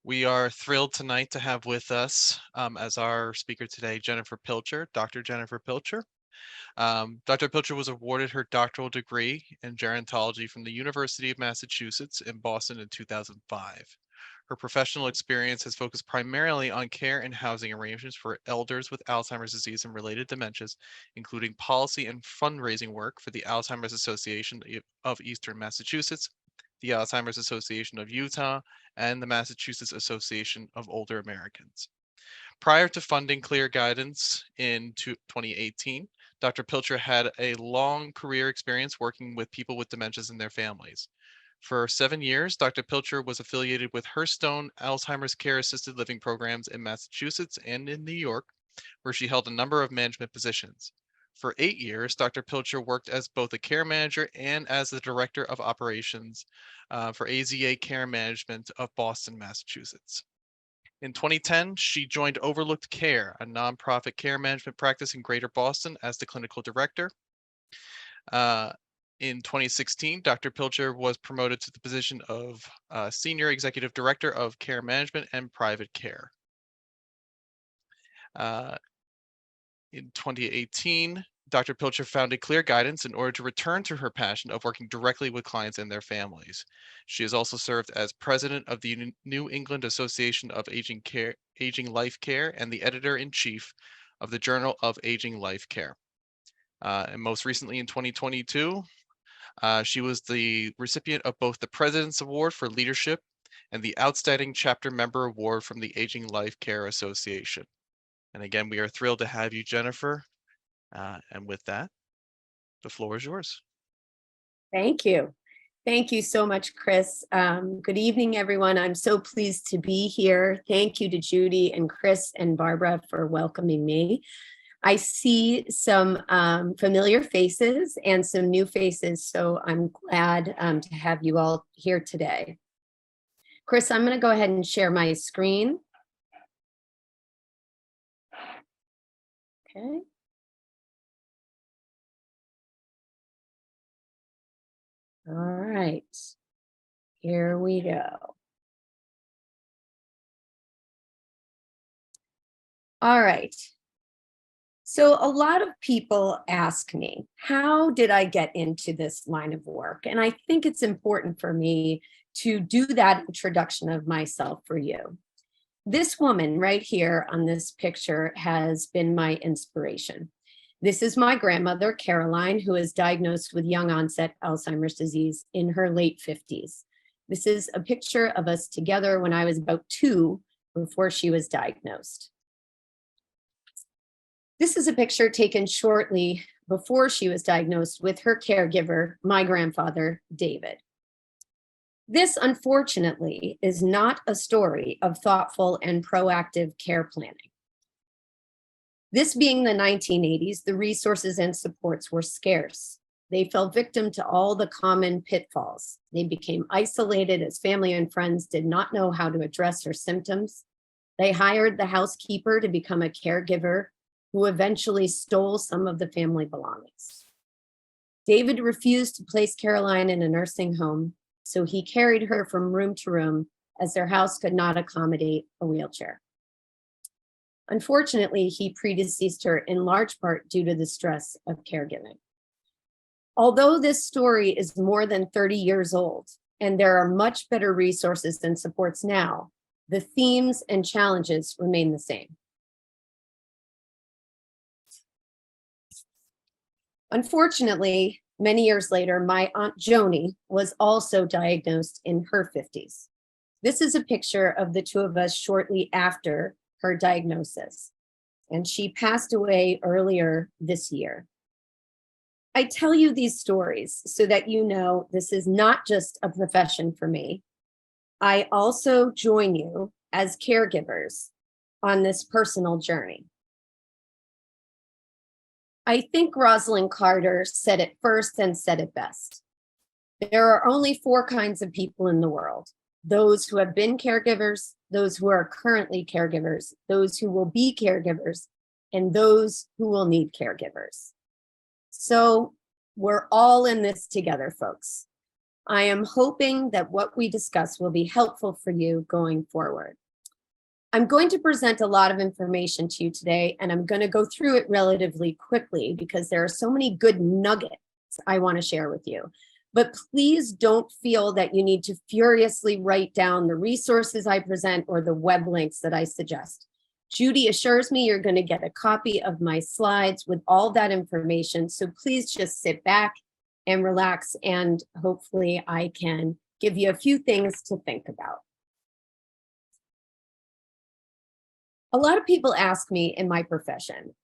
We are thrilled tonight to have with us as our speaker today, Jennifer Pilcher, Dr. Jennifer Pilcher. Dr. Pilcher was awarded her doctoral degree in gerontology from the University of Massachusetts in Boston in 2005. Her professional experience has focused primarily on care and housing arrangements for elders with Alzheimer's disease and related dementias, including policy and fundraising work for the Alzheimer's Association of Eastern Massachusetts, the Alzheimer's Association of Utah, and the Massachusetts Association of Older Americans. Prior to funding Clear Guidance in 2018, Dr. Pilcher had a long career experience working with people with dementias and their families. For 7 years, Dr. Pilcher was affiliated with Hearthstone Alzheimer's Care Assisted Living programs in Massachusetts and in New York, where she held a number of management positions. For 8 years, Dr. Pilcher worked as both a care manager and as the director of operations for AZA Care Management of Boston, Massachusetts. In 2010, she joined Overlooked Care, a nonprofit care management practice in Greater Boston, as the clinical director. In 2016, Dr. Pilcher was promoted to the position of Senior Executive Director of Care Management and Private Care. In 2018, Dr. Pilcher founded Clear Guidance in order to return to her passion of working directly with clients and their families. She has also served as president of the New England Association of Aging Life Care and the editor-in-chief of the Journal of Aging Life Care. And most recently in 2022, she was the recipient of both the President's Award for Leadership and the Outstanding Chapter Member Award from the Aging Life Care Association. And again, we are thrilled to have you, Jennifer. And with that, the floor is yours. Thank you. Thank you so much, Chris. Good evening, everyone. I'm so pleased to be here. Thank you to Judy and Chris and Barbara for welcoming me. I see some familiar faces and some new faces, so I'm glad to have you all here today. Chris, I'm going to go ahead and share my screen. Okay. All right, here we go. All right. So a lot of people ask me, how did I get into this line of work? And I think it's important for me to do that introduction of myself for you. This woman right here on this picture has been my inspiration. This is my grandmother, Caroline, who was diagnosed with young onset Alzheimer's disease in her late 50s. This is a picture of us together when I was about 2 before she was diagnosed. This is a picture taken shortly before she was diagnosed with her caregiver, my grandfather, David. This, unfortunately, is not a story of thoughtful and proactive care planning. This being the 1980s, the resources and supports were scarce. They fell victim to all the common pitfalls. They became isolated as family and friends did not know how to address her symptoms. They hired the housekeeper to become a caregiver, who eventually stole some of the family belongings. David refused to place Caroline in a nursing home, so he carried her from room to room as their house could not accommodate a wheelchair. Unfortunately, he predeceased her in large part due to the stress of caregiving. Although this story is more than 30 years old, and there are much better resources and supports now, the themes and challenges remain the same. Unfortunately, many years later, my Aunt Joni was also diagnosed in her 50s. This is a picture of the two of us shortly after her diagnosis, and she passed away earlier this year. I tell you these stories so that you know this is not just a profession for me. I also join you as caregivers on this personal journey. I think Rosalind Carter said it first and said it best. There are only 4 kinds of people in the world: those who have been caregivers, those who are currently caregivers, those who will be caregivers, and those who will need caregivers. So we're all in this together, folks. I am hoping that what we discuss will be helpful for you going forward. I'm going to present a lot of information to you today, and I'm going to go through it relatively quickly because there are so many good nuggets I want to share with you. But please don't feel that you need to furiously write down the resources I present or the web links that I suggest. Judy assures me you're going to get a copy of my slides with all that information. So please just sit back and relax, and hopefully I can give you a few things to think about. A lot of people ask me in my profession,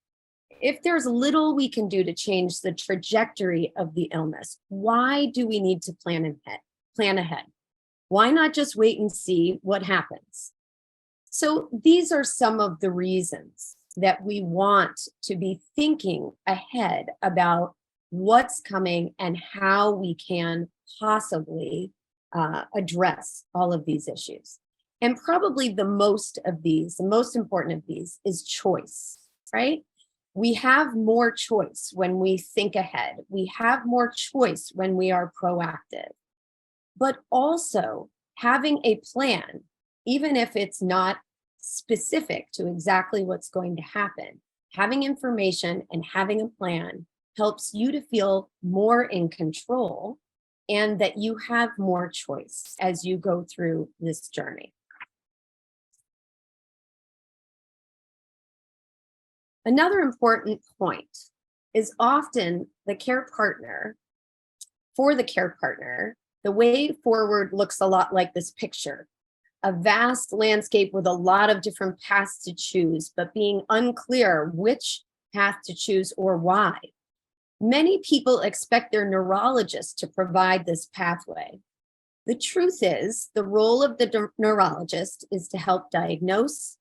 if there's little we can do to change the trajectory of the illness, why do we need to plan ahead? Why not just wait and see what happens? So these are some of the reasons that we want to be thinking ahead about what's coming and how we can possibly address all of these issues. And probably the most important of these is choice, right? We have more choice when we think ahead. We have more choice when we are proactive. But also having a plan, even if it's not specific to exactly what's going to happen, having information and having a plan helps you to feel more in control and that you have more choice as you go through this journey. Another important point is often the care partner, the way forward looks a lot like this picture, a vast landscape with a lot of different paths to choose, but being unclear which path to choose or why. Many people expect their neurologist to provide this pathway. The truth is, the role of the neurologist is to help diagnose,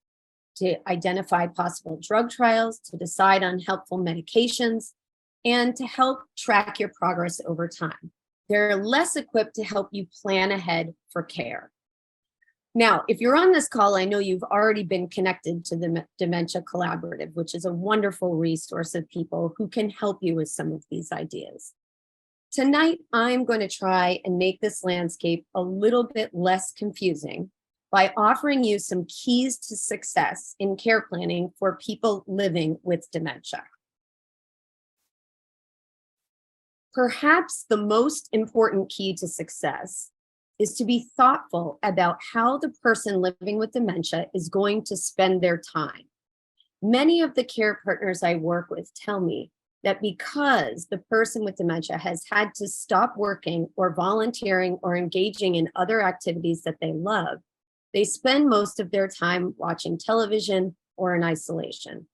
to identify possible drug trials, to decide on helpful medications, and to help track your progress over time. They're less equipped to help you plan ahead for care. Now, if you're on this call, I know you've already been connected to the Dementia Collaborative, which is a wonderful resource of people who can help you with some of these ideas. Tonight, I'm going to try and make this landscape a little bit less confusing by offering you some keys to success in care planning for people living with dementia. Perhaps the most important key to success is to be thoughtful about how the person living with dementia is going to spend their time. Many of the care partners I work with tell me that because the person with dementia has had to stop working or volunteering or engaging in other activities that they love, they spend most of their time watching television or in isolation.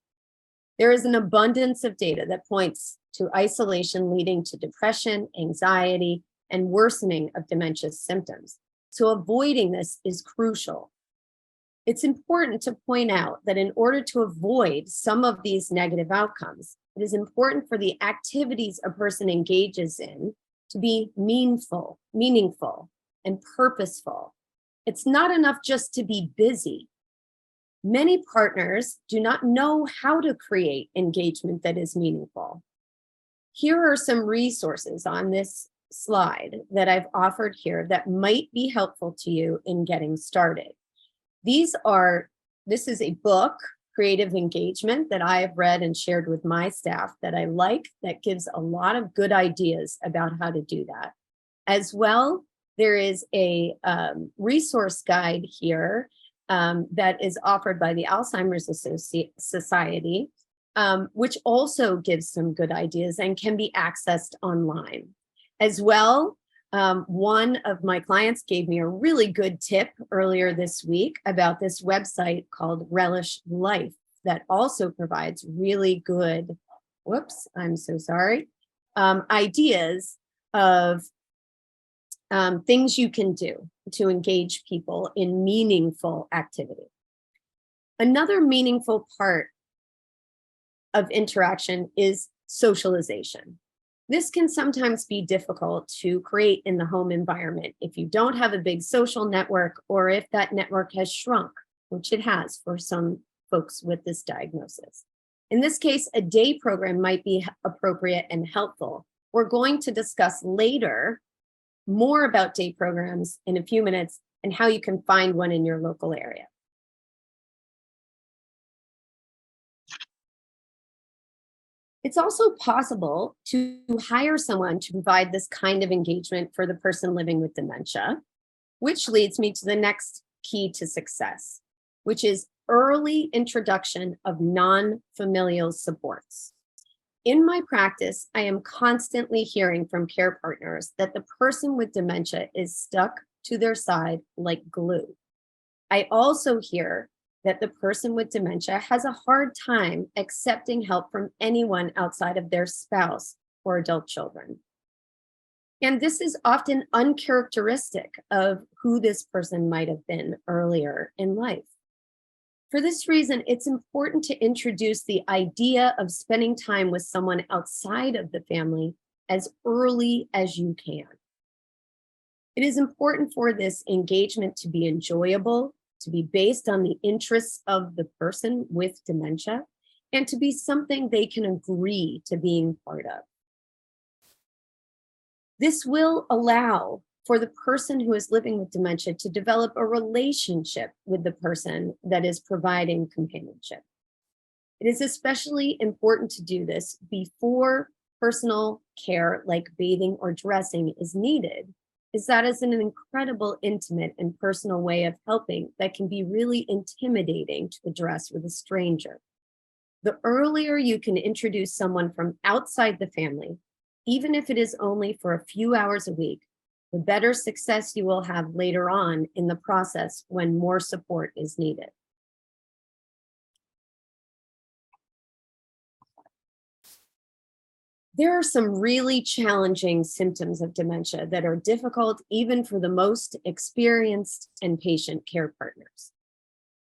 There is an abundance of data that points to isolation leading to depression, anxiety, and worsening of dementia symptoms. So avoiding this is crucial. It's important to point out that in order to avoid some of these negative outcomes, it is important for the activities a person engages in to be meaningful, and purposeful. It's not enough just to be busy. Many partners do not know how to create engagement that is meaningful. Here are some resources on this slide that I've offered here that might be helpful to you in getting started. This is a book, Creative Engagement, that I have read and shared with my staff that I like, that gives a lot of good ideas about how to do that. As well, there is a resource guide here that is offered by the Alzheimer's Society, which also gives some good ideas and can be accessed online. As well, one of my clients gave me a really good tip earlier this week about this website called Relish Life that also provides really good, ideas of things you can do to engage people in meaningful activity. Another meaningful part of interaction is socialization. This can sometimes be difficult to create in the home environment if you don't have a big social network or if that network has shrunk, which it has for some folks with this diagnosis. In this case, a day program might be appropriate and helpful. We're going to discuss later more about day programs in a few minutes and how you can find one in your local area. It's also possible to hire someone to provide this kind of engagement for the person living with dementia, which leads me to the next key to success, which is early introduction of non-familial supports. In my practice, I am constantly hearing from care partners that the person with dementia is stuck to their side like glue. I also hear that the person with dementia has a hard time accepting help from anyone outside of their spouse or adult children. And this is often uncharacteristic of who this person might have been earlier in life. For this reason, it's important to introduce the idea of spending time with someone outside of the family as early as you can. It is important for this engagement to be enjoyable, to be based on the interests of the person with dementia, and to be something they can agree to being part of. This will allow for the person who is living with dementia to develop a relationship with the person that is providing companionship. It is especially important to do this before personal care like bathing or dressing is needed, is that is an incredible intimate and personal way of helping that can be really intimidating to address with a stranger. The earlier you can introduce someone from outside the family, even if it is only for a few hours a week, the better success you will have later on in the process when more support is needed. There are some really challenging symptoms of dementia that are difficult even for the most experienced and patient care partners.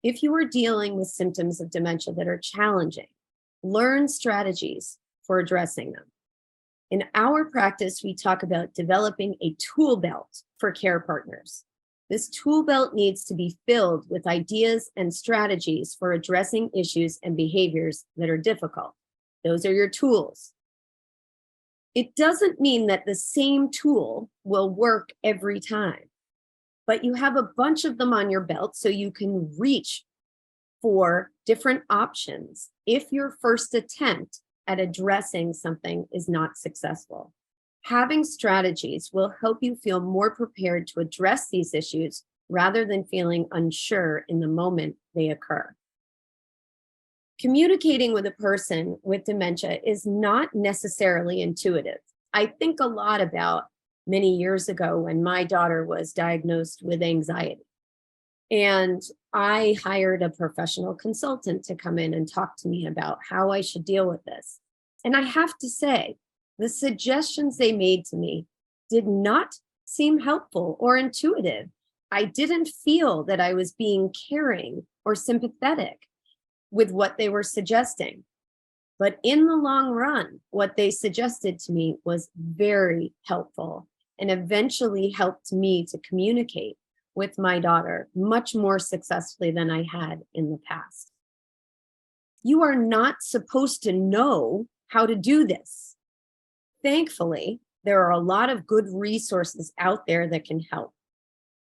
If you are dealing with symptoms of dementia that are challenging, learn strategies for addressing them. In our practice, we talk about developing a tool belt for care partners. This tool belt needs to be filled with ideas and strategies for addressing issues and behaviors that are difficult. Those are your tools. It doesn't mean that the same tool will work every time, but you have a bunch of them on your belt so you can reach for different options if your first attempt at addressing something is not successful. Having strategies will help you feel more prepared to address these issues rather than feeling unsure in the moment they occur. Communicating with a person with dementia is not necessarily intuitive. I think a lot about many years ago when my daughter was diagnosed with anxiety. And I hired a professional consultant to come in and talk to me about how I should deal with this. And I have to say, the suggestions they made to me did not seem helpful or intuitive. I didn't feel that I was being caring or sympathetic with what they were suggesting. But in the long run, what they suggested to me was very helpful and eventually helped me to communicate with my daughter much more successfully than I had in the past. You are not supposed to know how to do this. Thankfully, there are a lot of good resources out there that can help.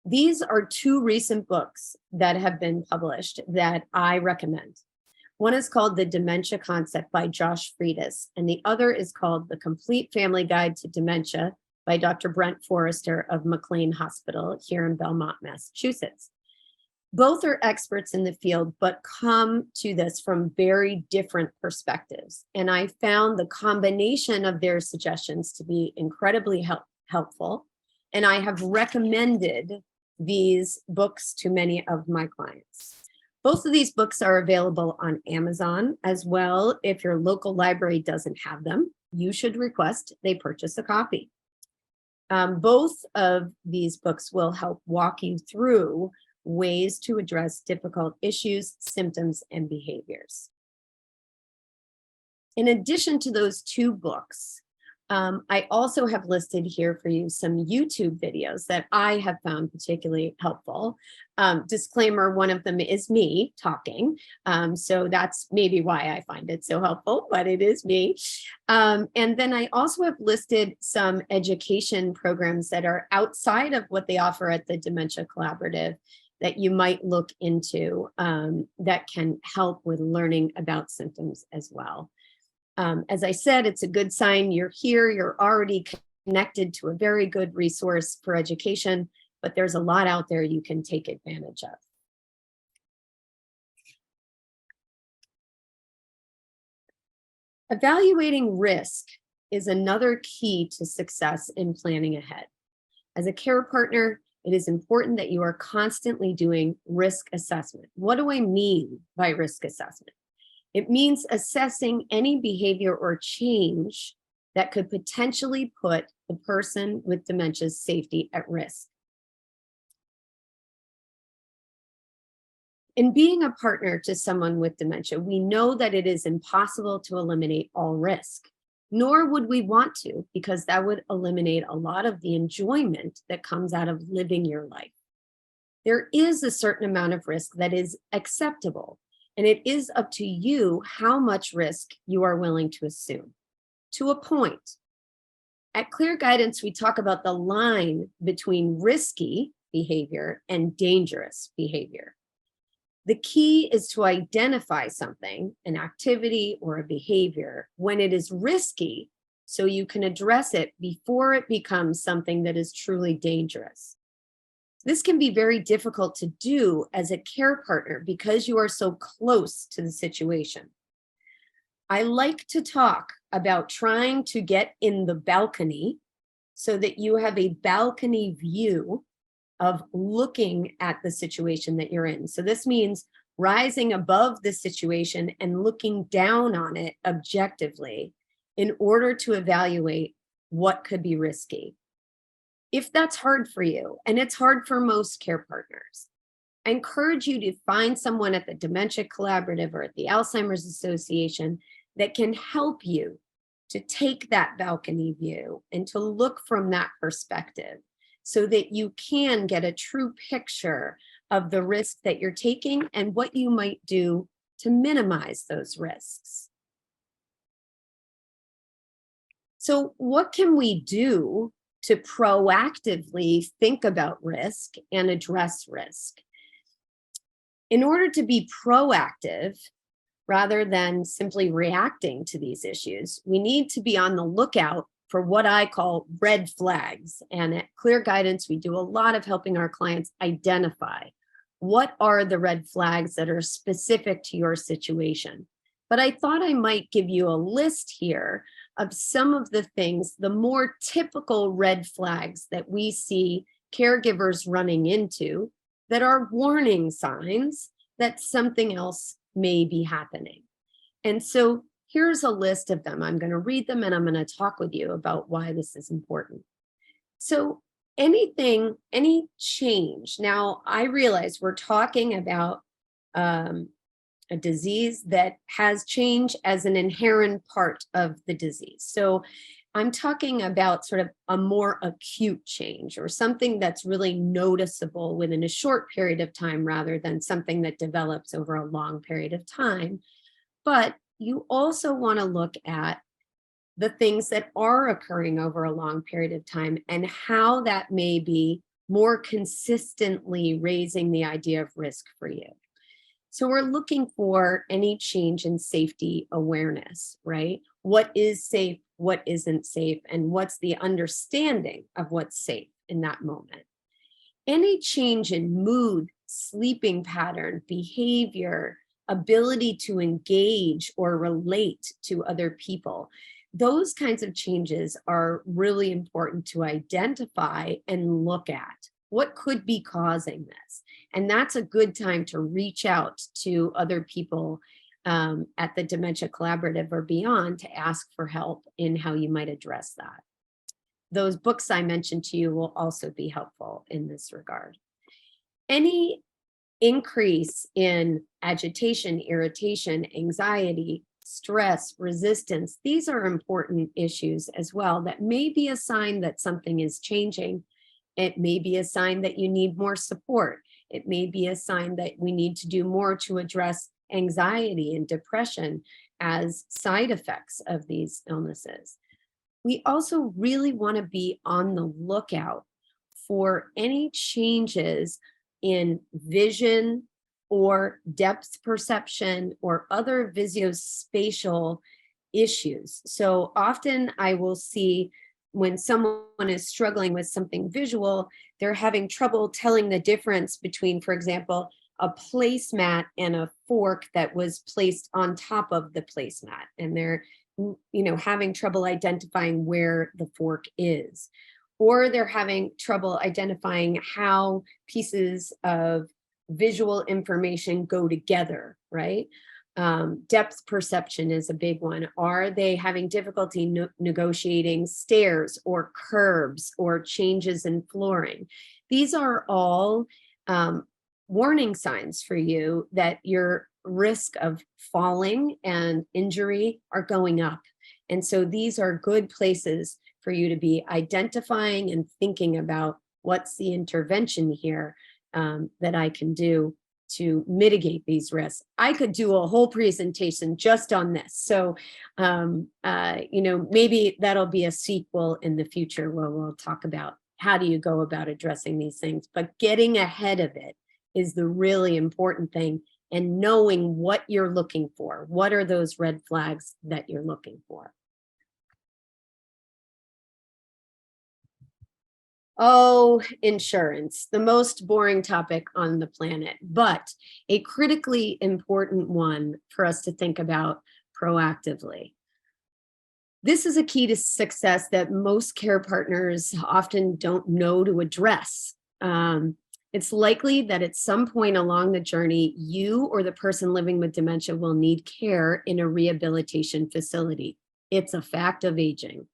These are two recent books that have been published that I recommend. One is called The Dementia Concept by Josh Freitas, and the other is called The Complete Family Guide to Dementia by Dr. Brent Forrester of McLean Hospital here in Belmont, Massachusetts. Both are experts in the field, but come to this from very different perspectives. And I found the combination of their suggestions to be incredibly helpful. And I have recommended these books to many of my clients. Both of these books are available on Amazon as well. If your local library doesn't have them, you should request they purchase a copy. Both of these books will help walk you through ways to address difficult issues, symptoms, and behaviors. In addition to those two books, I also have listed here for you some YouTube videos that I have found particularly helpful. Disclaimer, one of them is me talking. So that's maybe why I find it so helpful, but it is me. And then I also have listed some education programs that are outside of what they offer at the Dementia Collaborative that you might look into that can help with learning about symptoms as well. As I said, it's a good sign you're here, you're already connected to a very good resource for education, but there's a lot out there you can take advantage of. Evaluating risk is another key to success in planning ahead. As a care partner, it is important that you are constantly doing risk assessment. What do I mean by risk assessment? It means assessing any behavior or change that could potentially put the person with dementia's safety at risk. In being a partner to someone with dementia, we know that it is impossible to eliminate all risk, nor would we want to, because that would eliminate a lot of the enjoyment that comes out of living your life. There is a certain amount of risk that is acceptable, and it is up to you how much risk you are willing to assume, to a point. At Clear Guidance, we talk about the line between risky behavior and dangerous behavior. The key is to identify something, an activity or a behavior, when it is risky, so you can address it before it becomes something that is truly dangerous. This can be very difficult to do as a care partner because you are so close to the situation. I like to talk about trying to get in the balcony so that you have a balcony view of looking at the situation that you're in. So this means rising above the situation and looking down on it objectively in order to evaluate what could be risky. If that's hard for you, and it's hard for most care partners, I encourage you to find someone at the Dementia Collaborative or at the Alzheimer's Association that can help you to take that balcony view and to look from that perspective so that you can get a true picture of the risk that you're taking and what you might do to minimize those risks. So what can we do to proactively think about risk and address risk? In order to be proactive, rather than simply reacting to these issues, we need to be on the lookout for what I call red flags. And at Clear Guidance, we do a lot of helping our clients identify what are the red flags that are specific to your situation. But I thought I might give you a list here of some of the things, the more typical red flags that we see caregivers running into that are warning signs that something else may be happening. And so here's a list of them. I'm going to read them and I'm going to talk with you about why this is important. So any change. Now, I realize we're talking about a disease that has change as an inherent part of the disease. So I'm talking about sort of a more acute change or something that's really noticeable within a short period of time rather than something that develops over a long period of time. But you also want to look at the things that are occurring over a long period of time and how that may be more consistently raising the idea of risk for you. So we're looking for any change in safety awareness, right? What is safe, what isn't safe, and what's the understanding of what's safe in that moment. Any change in mood, sleeping pattern, behavior, ability to engage or relate to other people, those kinds of changes are really important to identify and look at. What could be causing this? And that's a good time to reach out to other people at the Dementia Collaborative or beyond to ask for help in how you might address that. Those books I mentioned to you will also be helpful in this regard. Any increase in agitation, irritation, anxiety, stress, resistance. These are important issues as well. That may be a sign that something is changing. It may be a sign that you need more support. It may be a sign that we need to do more to address anxiety and depression as side effects of these illnesses. We also really want to be on the lookout for any changes in vision or depth perception or other visuospatial issues. So often I will see when someone is struggling with something visual, they're having trouble telling the difference between, for example, a placemat and a fork that was placed on top of the placemat. And they're having trouble identifying where the fork is, or they're having trouble identifying how pieces of visual information go together, right? Depth perception is a big one. Are they having difficulty negotiating stairs or curbs or changes in flooring? These are all warning signs for you that your risk of falling and injury are going up. And so these are good places for you to be identifying and thinking about what's the intervention here that I can do to mitigate these risks. I could do a whole presentation just on this. So, maybe that'll be a sequel in the future where we'll talk about how do you go about addressing these things, but getting ahead of it is the really important thing, and knowing what you're looking for. What are those red flags that you're looking for? Oh, insurance, the most boring topic on the planet, but a critically important one for us to think about proactively. This is a key to success that most care partners often don't know to address. It's likely that at some point along the journey, you or the person living with dementia will need care in a rehabilitation facility. It's a fact of aging.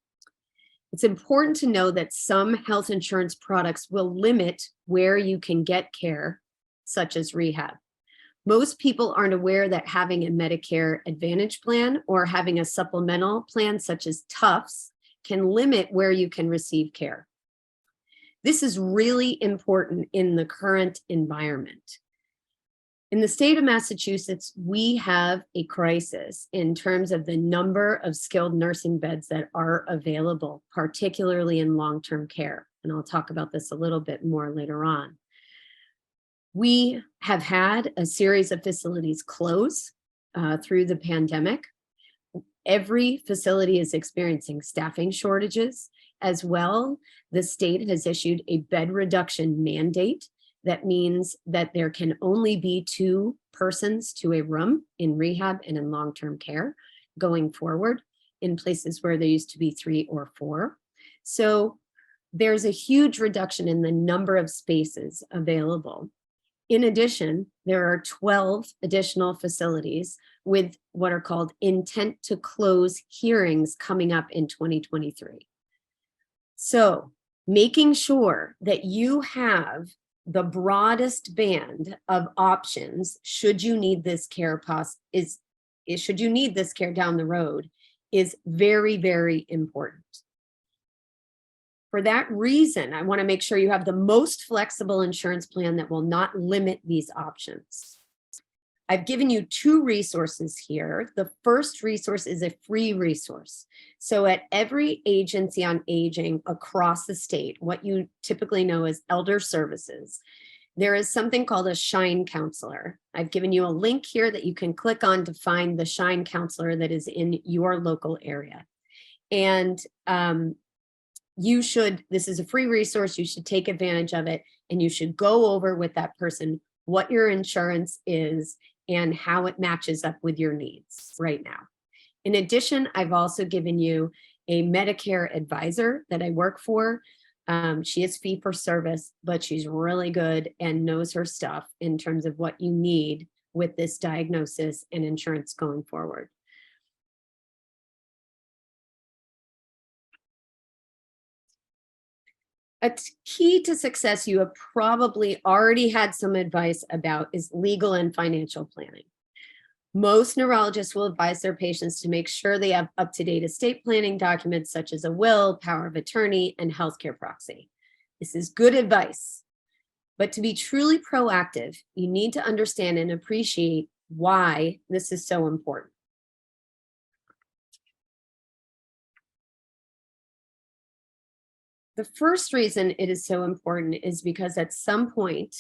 It's important to know that some health insurance products will limit where you can get care, such as rehab. Most people aren't aware that having a Medicare Advantage plan or having a supplemental plan, such as Tufts, can limit where you can receive care. This is really important in the current environment. In the state of Massachusetts, we have a crisis in terms of the number of skilled nursing beds that are available, particularly in long-term care. And I'll talk about this a little bit more later on. We have had a series of facilities close through the pandemic. Every facility is experiencing staffing shortages. As well, the state has issued a bed reduction mandate. That means that there can only be 2 persons to a room in rehab and in long-term care going forward, in places where there used to be 3 or 4. So there's a huge reduction in the number of spaces available. In addition, there are 12 additional facilities with what are called intent to close hearings coming up in 2023. So making sure that you have the broadest band of options should you need this care should you need this care down the road is very, very important. For that reason, I want to make sure you have the most flexible insurance plan that will not limit these options. I've given you 2 resources here. The first resource is a free resource. So at every agency on aging across the state, what you typically know as elder services, there is something called a Shine Counselor. I've given you a link here that you can click on to find the Shine Counselor that is in your local area. And this is a free resource, you should take advantage of it, and you should go over with that person what your insurance is and how it matches up with your needs right now. In addition, I've also given you a Medicare advisor that I work for. She is fee for service, but she's really good and knows her stuff in terms of what you need with this diagnosis and insurance going forward. A key to success you have probably already had some advice about is legal and financial planning. Most neurologists will advise their patients to make sure they have up-to-date estate planning documents such as a will, power of attorney, and healthcare proxy. This is good advice. But to be truly proactive, you need to understand and appreciate why this is so important. The first reason it is so important is because at some point,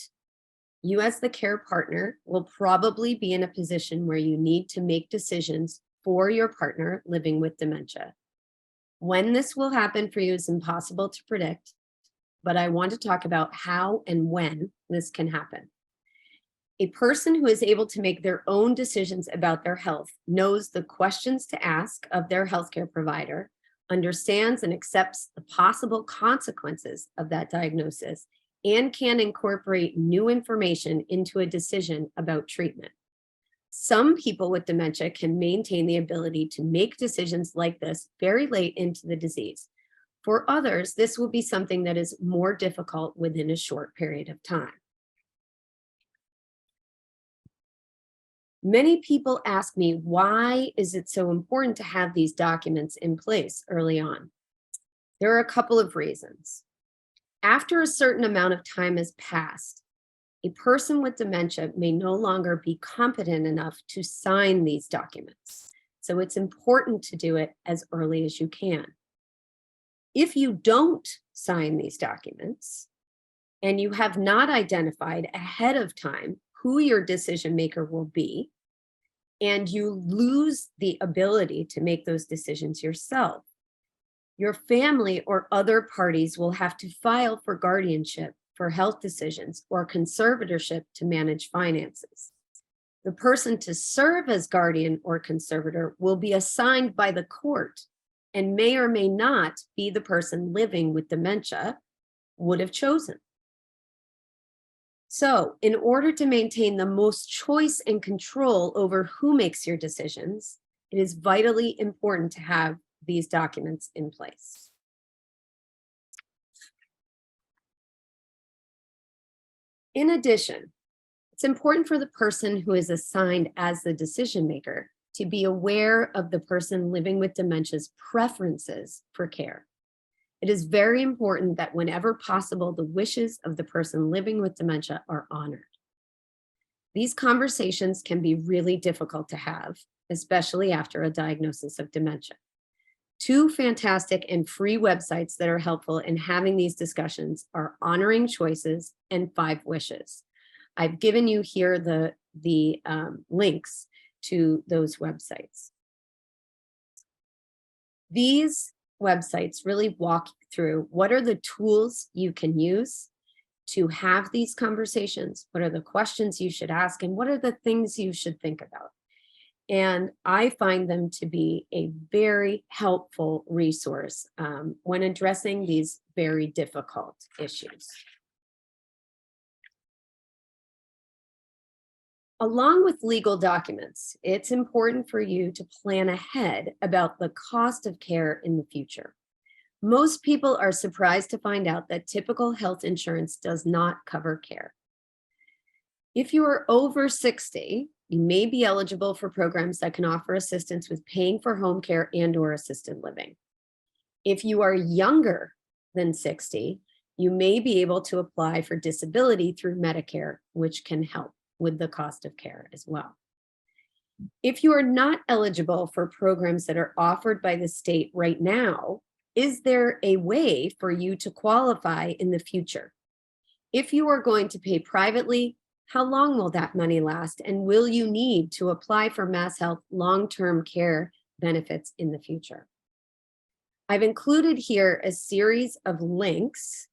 you as the care partner will probably be in a position where you need to make decisions for your partner living with dementia. When this will happen for you is impossible to predict, but I want to talk about how and when this can happen. A person who is able to make their own decisions about their health knows the questions to ask of their healthcare provider, understands and accepts the possible consequences of that diagnosis, and can incorporate new information into a decision about treatment. Some people with dementia can maintain the ability to make decisions like this very late into the disease. For others, this will be something that is more difficult within a short period of time. Many people ask me, why is it so important to have these documents in place early on? There are a couple of reasons. After a certain amount of time has passed, a person with dementia may no longer be competent enough to sign these documents. So it's important to do it as early as you can. If you don't sign these documents and you have not identified ahead of time who your decision maker will be, and you lose the ability to make those decisions yourself, your family or other parties will have to file for guardianship for health decisions or conservatorship to manage finances. The person to serve as guardian or conservator will be assigned by the court and may or may not be the person living with dementia would have chosen. So, in order to maintain the most choice and control over who makes your decisions, it is vitally important to have these documents in place. In addition, it's important for the person who is assigned as the decision maker to be aware of the person living with dementia's preferences for care. It is very important that whenever possible, the wishes of the person living with dementia are honored. These conversations can be really difficult to have, especially after a diagnosis of dementia. Two fantastic and free websites that are helpful in having these discussions are Honoring Choices and 5 Wishes. I've given you here the links to those websites. These websites really walk through what are the tools you can use to have these conversations, what are the questions you should ask, and what are the things you should think about. And I find them to be a very helpful resource when addressing these very difficult issues. Along with legal documents, it's important for you to plan ahead about the cost of care in the future. Most people are surprised to find out that typical health insurance does not cover care. If you are over 60, you may be eligible for programs that can offer assistance with paying for home care and/or assisted living. If you are younger than 60, you may be able to apply for disability through Medicare, which can help with the cost of care as well. If you are not eligible for programs that are offered by the state right now, is there a way for you to qualify in the future? If you are going to pay privately, how long will that money last? And will you need to apply for Mass Health long-term care benefits in the future? I've included here a series of links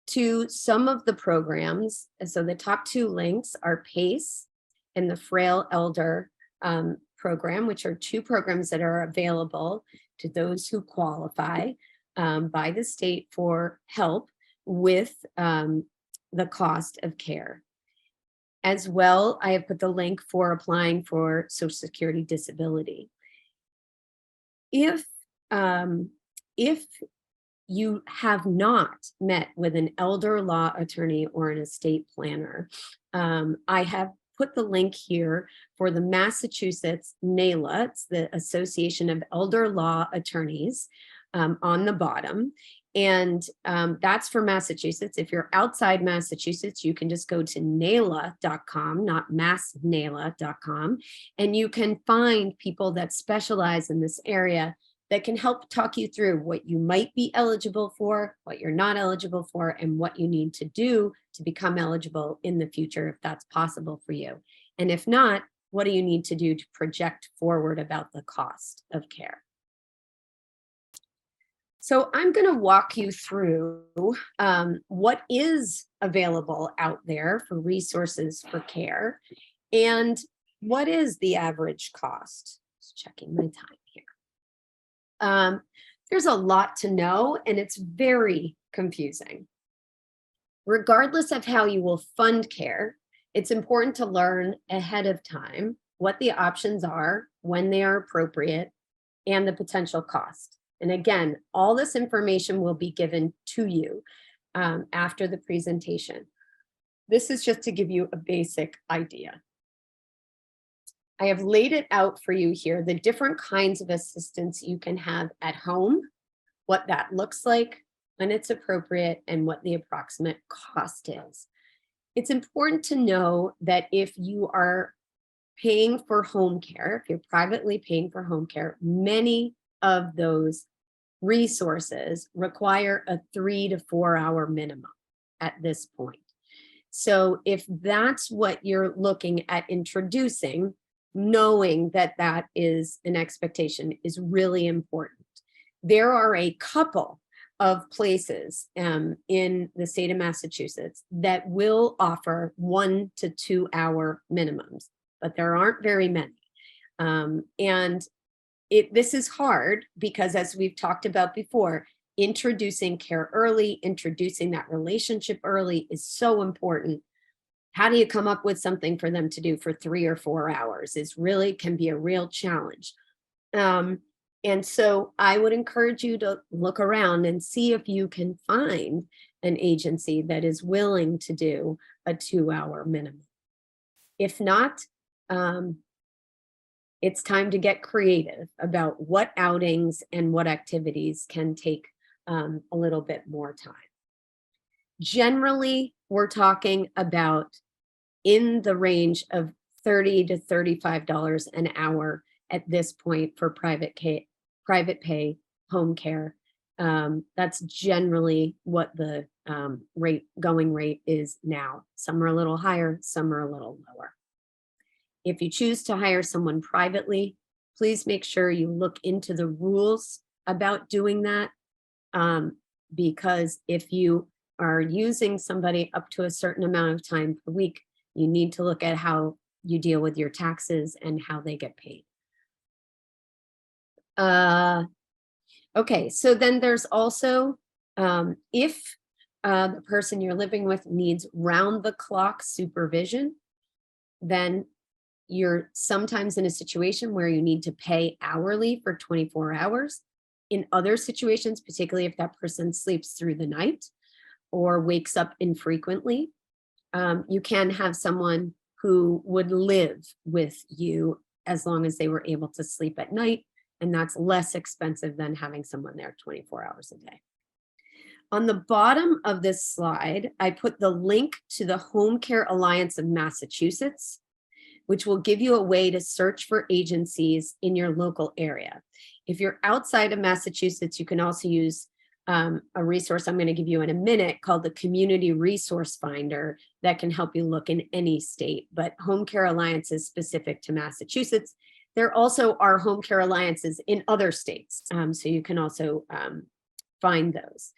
to some of the programs. So the top 2 links are PACE and the Frail Elder program, which are 2 programs that are available to those who qualify by the state for help with the cost of care. As well, I have put the link for applying for Social Security disability. If you have not met with an elder law attorney or an estate planner, I have put the link here for the Massachusetts NALA, it's the Association of Elder Law Attorneys, on the bottom. And that's for Massachusetts. If you're outside Massachusetts, you can just go to NALA.com, not massnala.com, and you can find people that specialize in this area that can help talk you through what you might be eligible for, what you're not eligible for, and what you need to do to become eligible in the future if that's possible for you. And if not, what do you need to do to project forward about the cost of care? So I'm going to walk you through what is available out there for resources for care and what is the average cost. Just checking my time here. There's a lot to know and it's very confusing. Regardless of how you will fund care, it's important to learn ahead of time what the options are, when they are appropriate, and the potential cost. And again, all this information will be given to you after the presentation. This is just to give you a basic idea. I have laid it out for you here, the different kinds of assistance you can have at home, what that looks like, when it's appropriate, and what the approximate cost is. It's important to know that if you are paying for home care, if you're privately paying for home care, many of those resources require a 3 to 4 hour minimum at this point. So if that's what you're looking at introducing, knowing that that is an expectation is really important. There are a couple of places in the state of Massachusetts that will offer 1 to 2 hour minimums, but there aren't very many. This is hard because, as we've talked about before, introducing care early, introducing that relationship early is so important. How do you come up with something for them to do for 3 or 4 hours can be a real challenge. And so I would encourage you to look around and see if you can find an agency that is willing to do a 2 hour minimum. If not, it's time to get creative about what outings and what activities can take a little bit more time. Generally, we're talking about in the range of $30 to $35 an hour at this point for private pay home care. That's generally what the going rate is now. Some are a little higher, some are a little lower. If you choose to hire someone privately, please make sure you look into the rules about doing that, because if you are using somebody up to a certain amount of time per week, you need to look at how you deal with your taxes and how they get paid. Okay, so then there's also, if the person you're living with needs round-the-clock supervision, then you're sometimes in a situation where you need to pay hourly for 24 hours. In other situations, particularly if that person sleeps through the night or wakes up infrequently, you can have someone who would live with you as long as they were able to sleep at night, and that's less expensive than having someone there 24 hours a day. On the bottom of this slide, I put the link to the Home Care Alliance of Massachusetts, which will give you a way to search for agencies in your local area. If you're outside of Massachusetts, you can also use a resource I'm going to give you in a minute called the Community Resource Finder that can help you look in any state, but Home Care Alliance is specific to Massachusetts. There also are home care alliances in other states, so you can also find those.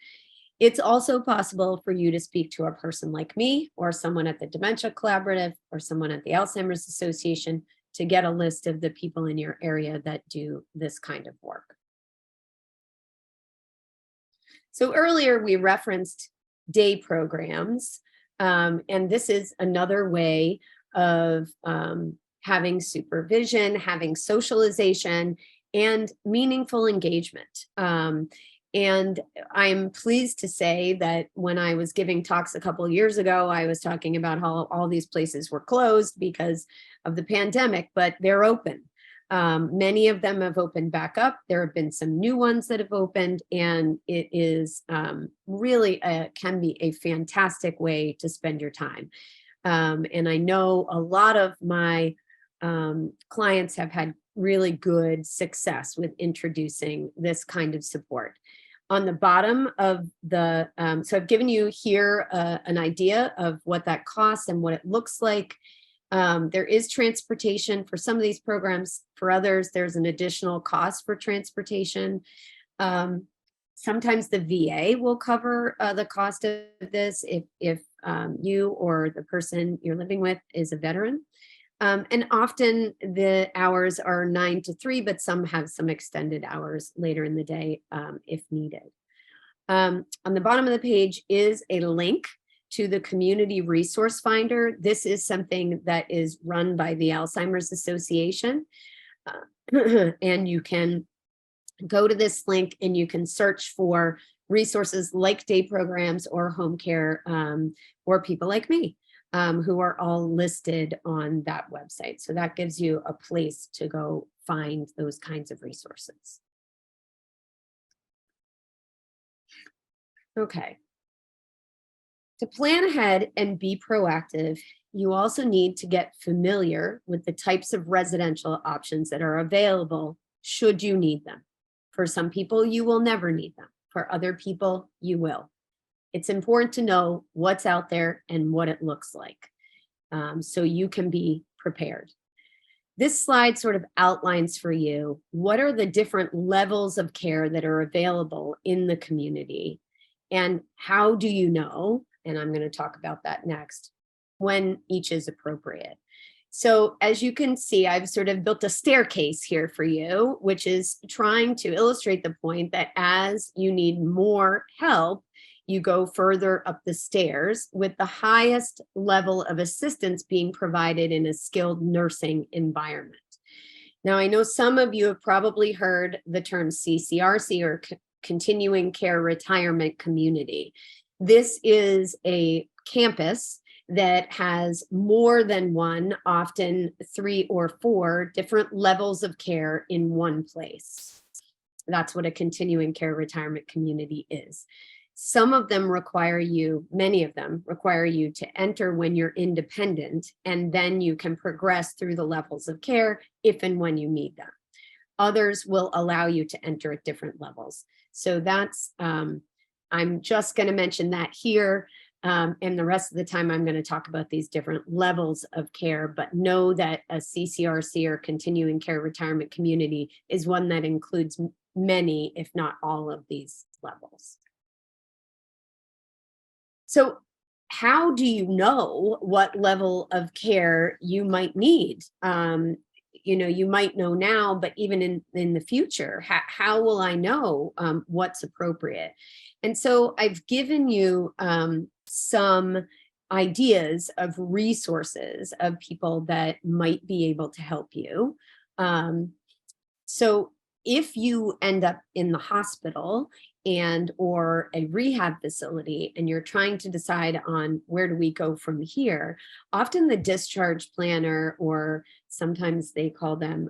It's also possible for you to speak to a person like me or someone at the Dementia Collaborative or someone at the Alzheimer's Association to get a list of the people in your area that do this kind of work. So earlier we referenced day programs, and this is another way of having supervision, having socialization, and meaningful engagement. And I'm pleased to say that when I was giving talks a couple of years ago, I was talking about how all these places were closed because of the pandemic, but they're open. Many of them have opened back up. There have been some new ones that have opened, and it is really can be a fantastic way to spend your time. And I know a lot of my clients have had really good success with introducing this kind of support. On the bottom of the, so I've given you here an idea of what that costs and what it looks like. There is transportation for some of these programs. For others, there's an additional cost for transportation. Sometimes the VA will cover the cost of this if you or the person you're living with is a veteran. And often the hours are 9 to 3, but some have some extended hours later in the day if needed. On the bottom of the page is a link to the Community Resource Finder. This is something that is run by the Alzheimer's Association. And you can go to this link and you can search for resources like day programs or home care or people like me who are all listed on that website. So that gives you a place to go find those kinds of resources. Okay. To plan ahead and be proactive, you also need to get familiar with the types of residential options that are available should you need them. For some people, you will never need them. For other people, you will. It's important to know what's out there and what it looks like so you can be prepared. This slide sort of outlines for you what are the different levels of care that are available in the community and how do you know, and I'm going to talk about that next, when each is appropriate. So as you can see, I've sort of built a staircase here for you, which is trying to illustrate the point that as you need more help, you go further up the stairs with the highest level of assistance being provided in a skilled nursing environment. Now, I know some of you have probably heard the term CCRC or Continuing Care Retirement Community. This is a campus that has more than one, often 3 or 4 different levels of care in one place. That's what a continuing care retirement community is. Some of them require you, many of them require you to enter when you're independent, and then you can progress through the levels of care if and when you need them. Others will allow you to enter at different levels. So that's, I'm just going to mention that here. And the rest of the time, I'm going to talk about these different levels of care, but know that a CCRC or continuing care retirement community is one that includes many, if not all of these levels. So how do you know what level of care you might need? You know, you might know now, but even in the future, how will I know what's appropriate? And so I've given you some ideas of resources of people that might be able to help you. So if you end up in the hospital and or a rehab facility and you're trying to decide on where do we go from here, often the discharge planner, or sometimes they call them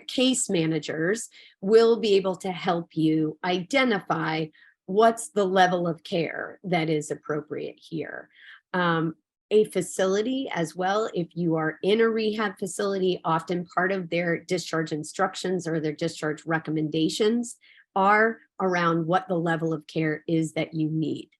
case managers, will be able to help you identify what's the level of care that is appropriate here. A facility as well, if you are in a rehab facility, often part of their discharge instructions or their discharge recommendations are around what the level of care is that you need.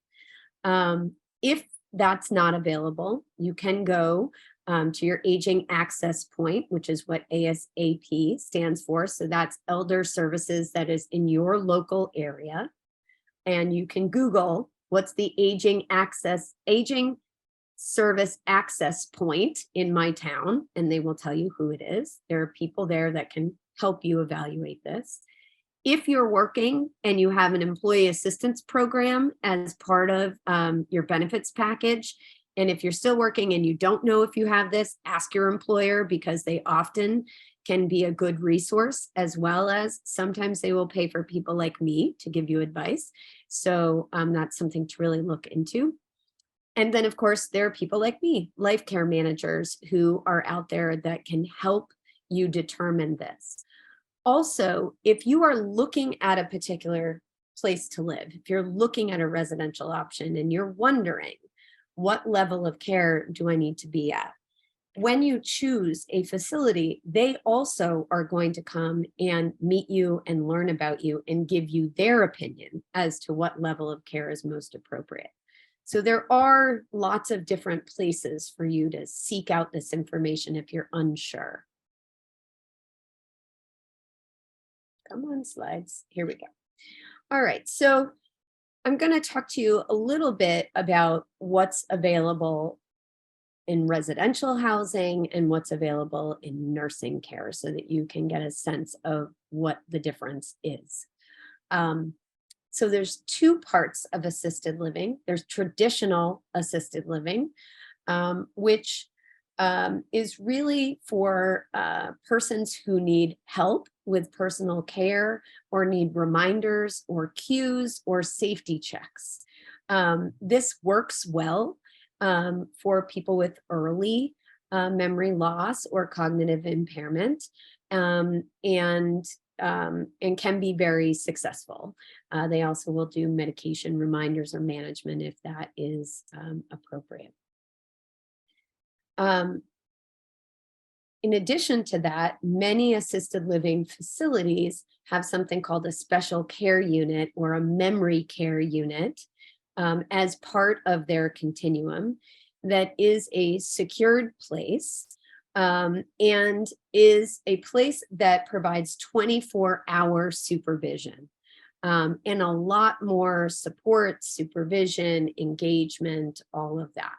If that's not available, you can go to your aging access point, which is what ASAP stands for. So that's elder services that is in your local area. And you can Google what's the aging service access point in my town, and they will tell you who it is. There are people there that can help you evaluate this. If you're working and you have an employee assistance program as part of your benefits package, and if you're still working and you don't know if you have this, ask your employer, because they often can be a good resource, as well as sometimes they will pay for people like me to give you advice. So that's something to really look into. And then, of course, there are people like me, life care managers, who are out there that can help you determine this. Also, if you are looking at a particular place to live, if you're looking at a residential option and you're wondering, what level of care do I need to be at? When you choose a facility, they also are going to come and meet you and learn about you and give you their opinion as to what level of care is most appropriate. So there are lots of different places for you to seek out this information if you're unsure. Come on, slides. Here we go. All right, so I'm going to talk to you a little bit about what's available in residential housing and what's available in nursing care so that you can get a sense of what the difference is. So there's two parts of assisted living. There's traditional assisted living, which is really for persons who need help with personal care or need reminders or cues or safety checks. This works well for people with early memory loss or cognitive impairment, and can be very successful. They also will do medication reminders or management if that is appropriate. In addition to that, many assisted living facilities have something called a special care unit or a memory care unit as part of their continuum that is a secured place and is a place that provides 24-hour supervision and a lot more support, supervision, engagement, all of that.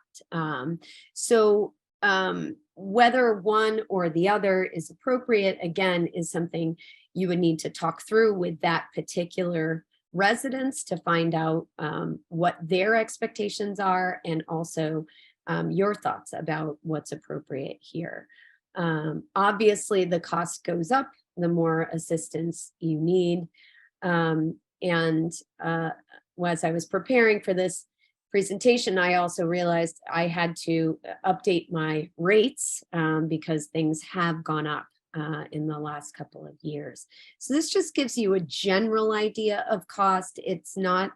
Whether one or the other is appropriate, again, is something you would need to talk through with that particular residents to find out what their expectations are, and also your thoughts about what's appropriate here. Obviously, the cost goes up the more assistance you need. As I was preparing for this presentation, I also realized I had to update my rates because things have gone up in the last couple of years. So this just gives you a general idea of cost. It's not,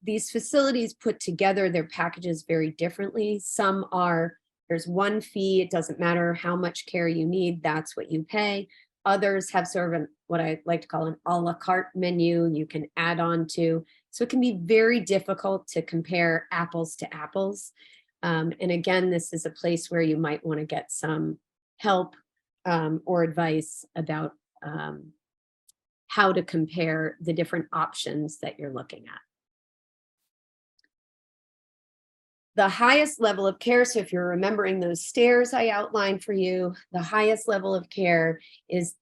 these facilities put together their packages very differently. Some are, there's one fee, it doesn't matter how much care you need, that's what you pay. Others have sort of what I like to call an a la carte menu you can add on to. So it can be very difficult to compare apples to apples. And again, this is a place where you might want to get some help or advice about how to compare the different options that you're looking at. The highest level of care, so if you're remembering those stairs I outlined for you, the highest level of care is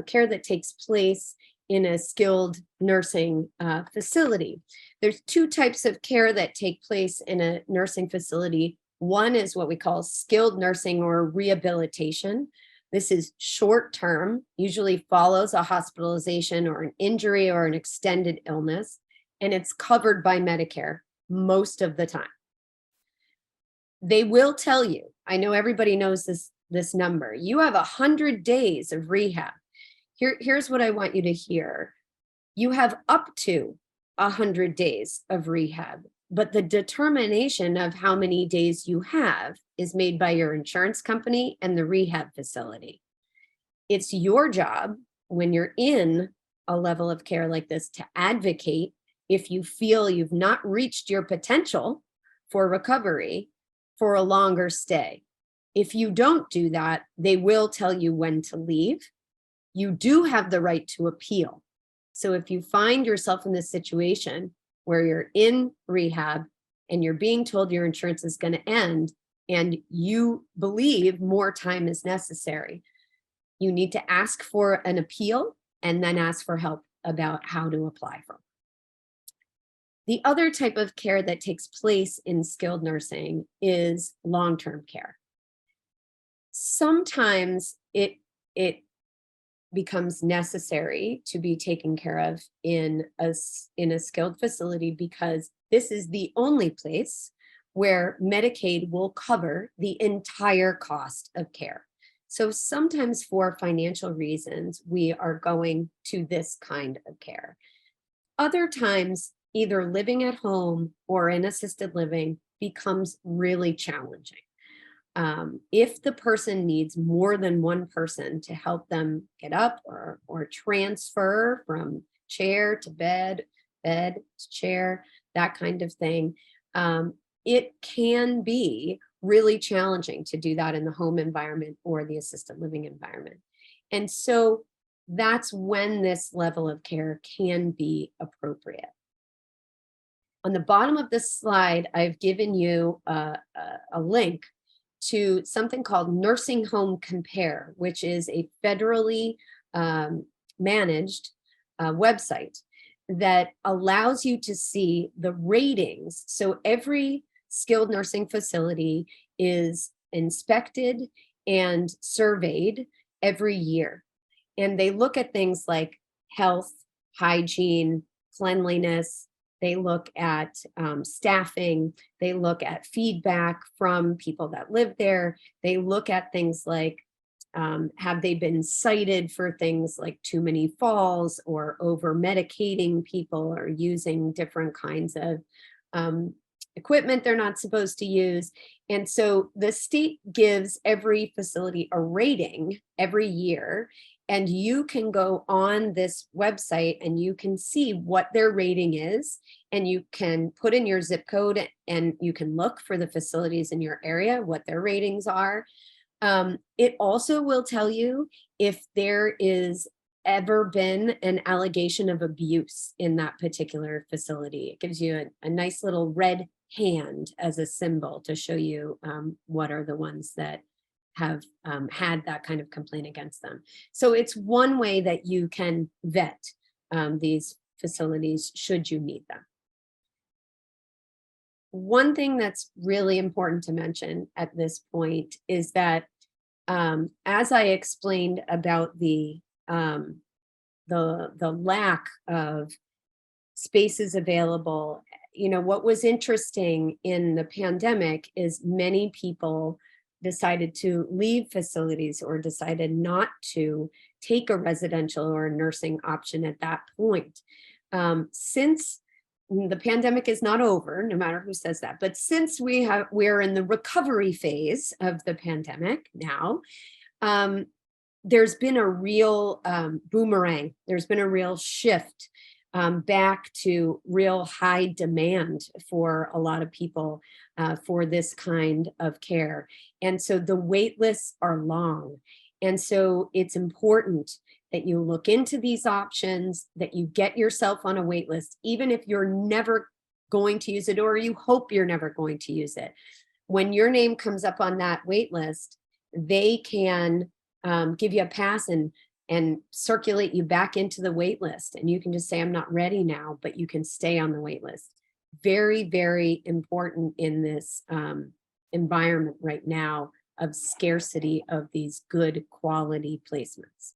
care that takes place in a skilled nursing facility. There's two types of care that take place in a nursing facility. One is what we call skilled nursing or rehabilitation. This is short term, usually follows a hospitalization or an injury or an extended illness, and it's covered by Medicare most of the time. They will tell you, I know everybody knows this number, you have 100 days of rehab. Here's what I want you to hear. You have up to 100 days of rehab, but the determination of how many days you have is made by your insurance company and the rehab facility. It's your job when you're in a level of care like this to advocate if you feel you've not reached your potential for recovery for a longer stay. If you don't do that, they will tell you when to leave. You do have the right to appeal. So if you find yourself in this situation where you're in rehab and you're being told your insurance is going to end and you believe more time is necessary, you need to ask for an appeal and then ask for help about how to apply for it. The other type of care that takes place in skilled nursing is long-term care. Sometimes it becomes necessary to be taken care of in a skilled facility, because this is the only place where Medicaid will cover the entire cost of care. So sometimes for financial reasons, we are going to this kind of care. Other times, either living at home or in assisted living becomes really challenging. If the person needs more than one person to help them get up or transfer from chair to bed, bed to chair, that kind of thing, it can be really challenging to do that in the home environment or the assisted living environment. And so that's when this level of care can be appropriate. On the bottom of this slide, I've given you a link to something called Nursing Home Compare, which is a federally managed website that allows you to see the ratings. So every skilled nursing facility is inspected and surveyed every year. And they look at things like health, hygiene, cleanliness. They look at staffing. They look at feedback from people that live there. They look at things like, have they been cited for things like too many falls or over medicating people or using different kinds of equipment they're not supposed to use. And so the state gives every facility a rating every year. And you can go on this website and you can see what their rating is, and you can put in your zip code and you can look for the facilities in your area, what their ratings are. It also will tell you if there is ever been an allegation of abuse in that particular facility. It gives you a nice little red hand as a symbol to show you what are the ones that have had that kind of complaint against them. So it's one way that you can vet these facilities should you need them. One thing that's really important to mention at this point is that as I explained about the lack of spaces available, what was interesting in the pandemic is many people decided to leave facilities or decided not to take a residential or a nursing option at that point. Since the pandemic is not over, no matter who says that, but since we're in the recovery phase of the pandemic now, there's been a real boomerang. There's been a real shift back to real high demand for a lot of people for this kind of care. And so the wait lists are long. And so it's important that you look into these options, that you get yourself on a wait list, even if you're never going to use it or you hope you're never going to use it. When your name comes up on that wait list, they can give you a pass and circulate you back into the wait list. And you can just say, I'm not ready now, but you can stay on the wait list. Very, very important in this environment right now of scarcity of these good quality placements.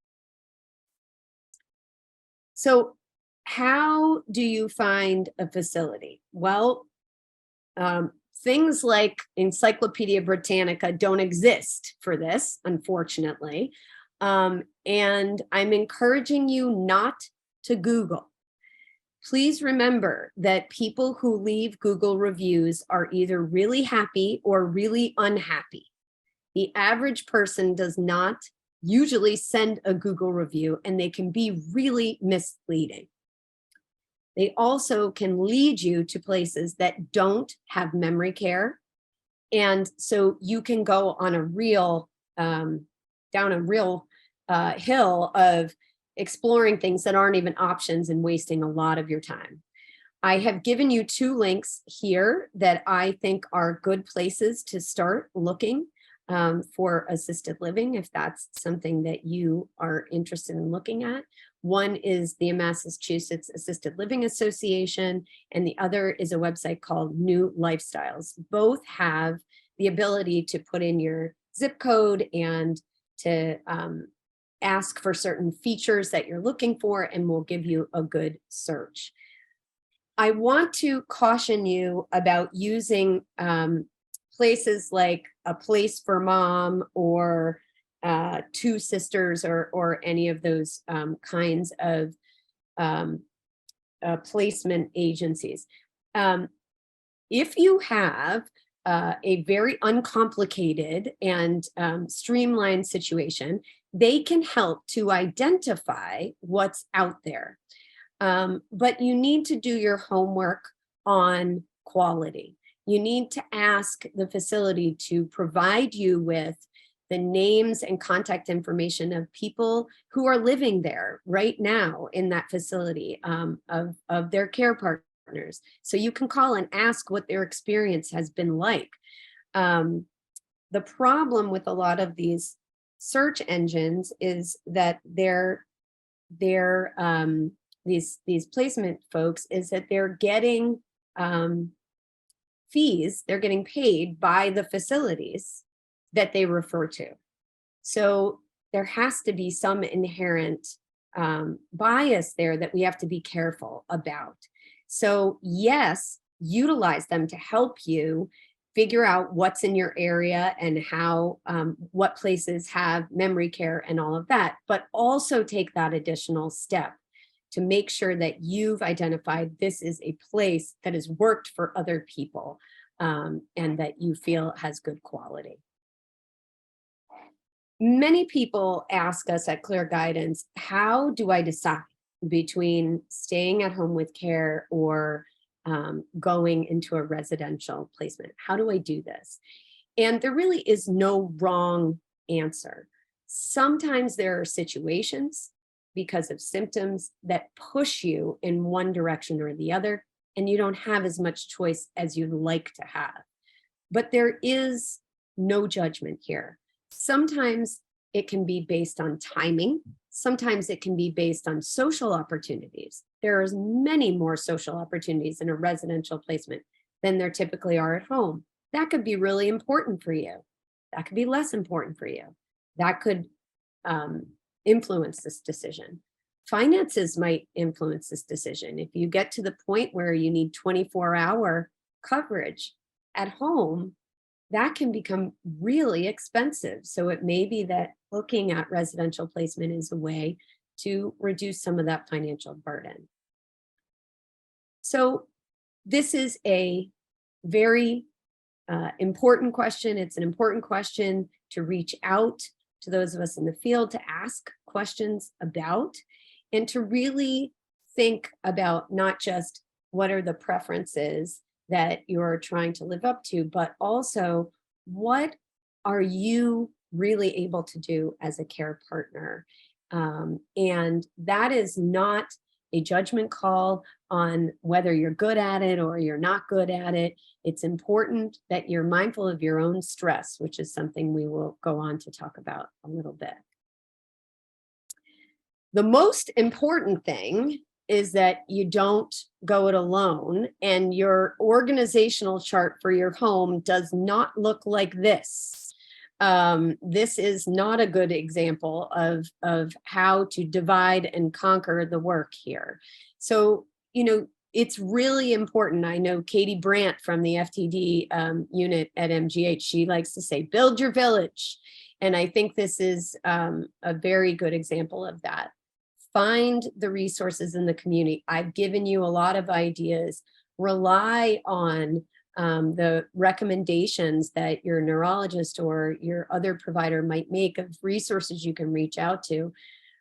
So how do you find a facility? Well, things like Encyclopedia Britannica don't exist for this, unfortunately. And I'm encouraging you not to Google. Please remember that people who leave Google reviews are either really happy or really unhappy. The average person does not usually send a Google review, and they can be really misleading. They also can lead you to places that don't have memory care. And so you can go on a real, down a real hill of exploring things that aren't even options and wasting a lot of your time. I have given you 2 links here that I think are good places to start looking for assisted living, if that's something that you are interested in looking at. One is the Massachusetts Assisted Living Association, and the other is a website called New Lifestyles. Both have the ability to put in your zip code and to ask for certain features that you're looking for, and we'll give you a good search. I want to caution you about using places like A Place for Mom or Two Sisters or any of those kinds of placement agencies. If you have a very uncomplicated and streamlined situation, they can help to identify what's out there. But you need to do your homework on quality. You need to ask the facility to provide you with the names and contact information of people who are living there right now in that facility, of their care partners. So you can call and ask what their experience has been like. The problem with a lot of these search engines is that these placement folks is that they're getting fees, they're getting paid by the facilities that they refer to. So there has to be some inherent bias there that we have to be careful about. So yes, utilize them to help you figure out what's in your area and how, what places have memory care and all of that, but also take that additional step to make sure that you've identified this is a place that has worked for other people, and that you feel has good quality. Many people ask us at Clear Guidance, how do I decide between staying at home with care or going into a residential placement? How do I do this? And there really is no wrong answer. Sometimes there are situations because of symptoms that push you in one direction or the other, and you don't have as much choice as you'd like to have. But there is no judgment here. Sometimes it can be based on timing. Sometimes it can be based on social opportunities. There are many more social opportunities in a residential placement than there typically are at home. That could be really important for you. That could be less important for you. That could influence this decision. Finances might influence this decision. If you get to the point where you need 24-hour coverage at home, that can become really expensive. So it may be that looking at residential placement is a way to reduce some of that financial burden. So this is a very important question. It's an important question to reach out to those of us in the field to ask questions about, and to really think about not just what are the preferences that you're trying to live up to, but also what are you really able to do as a care partner? And that is not a judgment call on whether you're good at it or you're not good at it. It's important that you're mindful of your own stress, which is something we will go on to talk about a little bit. The most important thing is that you don't go it alone, and your organizational chart for your home does not look like this. This is not a good example of how to divide and conquer the work here. So, it's really important. I know Katie Brandt from the FTD unit at MGH, she likes to say, build your village. And I think this is a very good example of that. Find the resources in the community. I've given you a lot of ideas. Rely on the recommendations that your neurologist or your other provider might make of resources you can reach out to.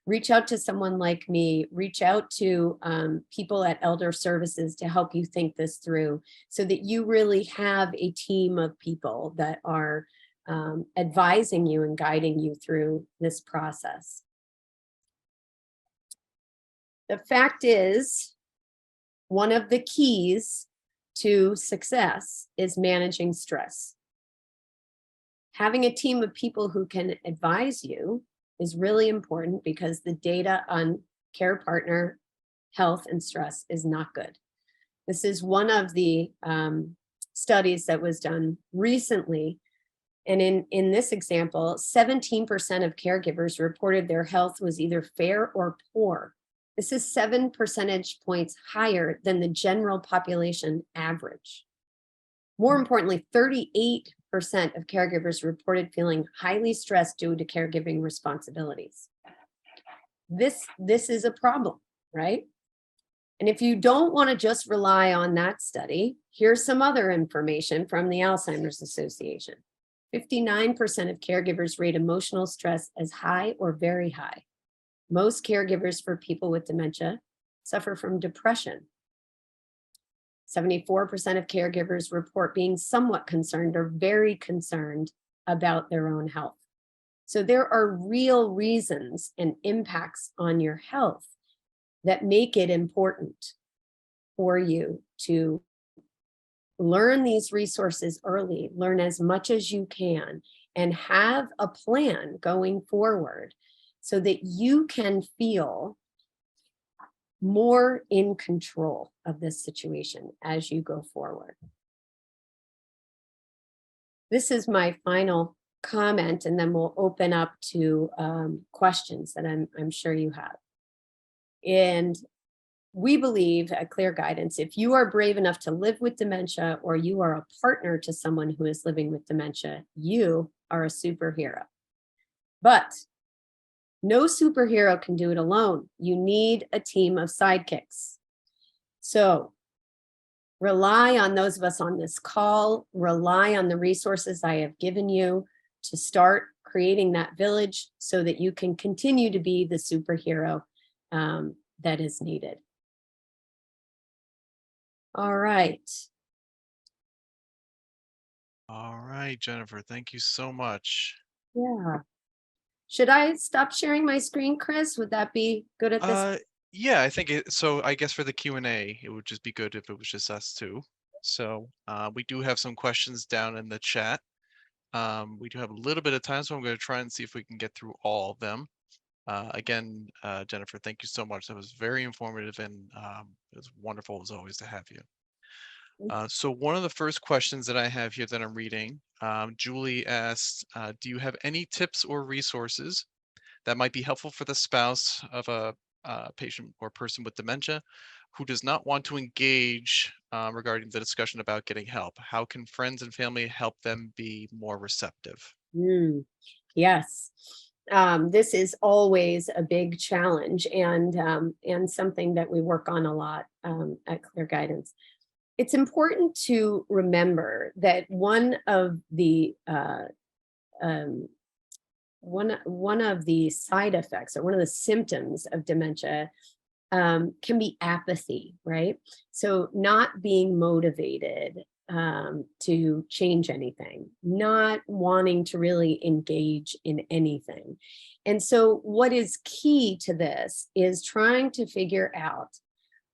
Reach out to someone like me. Reach out to people at Elder Services to help you think this through, so that you really have a team of people that are advising you and guiding you through this process. The fact is, one of the keys to success is managing stress. Having a team of people who can advise you is really important, because the data on care partner health and stress is not good. This is one of the studies that was done recently And in this example, 17% of caregivers reported their health was either fair or poor. This is 7 percentage points higher than the general population average. More importantly, 38% of caregivers reported feeling highly stressed due to caregiving responsibilities. This is a problem, right? And if you don't want to just rely on that study, here's some other information from the Alzheimer's Association. 59% of caregivers rate emotional stress as high or very high. Most caregivers for people with dementia suffer from depression. 74% of caregivers report being somewhat concerned or very concerned about their own health. So there are real reasons and impacts on your health that make it important for you to learn these resources early, learn as much as you can, and have a plan going forward so that you can feel more in control of this situation as you go forward. This is my final comment, and then we'll open up to questions that I'm sure you have. And we believe at Clear Guidance, if you are brave enough to live with dementia, or you are a partner to someone who is living with dementia, you are a superhero. But no superhero can do it alone. You need a team of sidekicks. So rely on those of us on this call, rely on the resources I have given you to start creating that village so that you can continue to be the superhero that is needed. All right. All right, Jennifer, thank you so much. Yeah. Should I stop sharing my screen, Chris? Would that be good at this? Yeah, I think so I guess for the Q&A, it would just be good if it was just us two. So we do have some questions down in the chat. We do have a little bit of time, so I'm going to try and see if we can get through all of them. Again, Jennifer, thank you so much. That was very informative, and it was wonderful as always to have you. So one of the first questions that I have here that I'm reading, Julie asked, do you have any tips or resources that might be helpful for the spouse of a patient or person with dementia who does not want to engage regarding the discussion about getting help? How can friends and family help them be more receptive? Yes. This is always a big challenge, and something that we work on a lot at Clear Guidance. It's important to remember that one of the side effects, or one of the symptoms of dementia, can be apathy, right? So not being motivated to change anything, not wanting to really engage in anything. And so what is key to this is trying to figure out,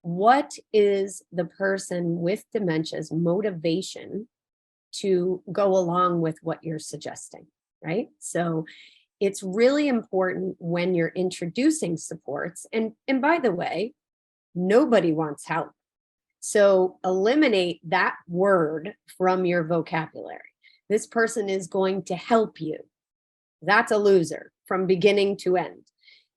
what is the person with dementia's motivation to go along with what you're suggesting, right? So it's really important when you're introducing supports, and by the way, nobody wants help. So eliminate that word from your vocabulary. This person is going to help you. That's a loser from beginning to end.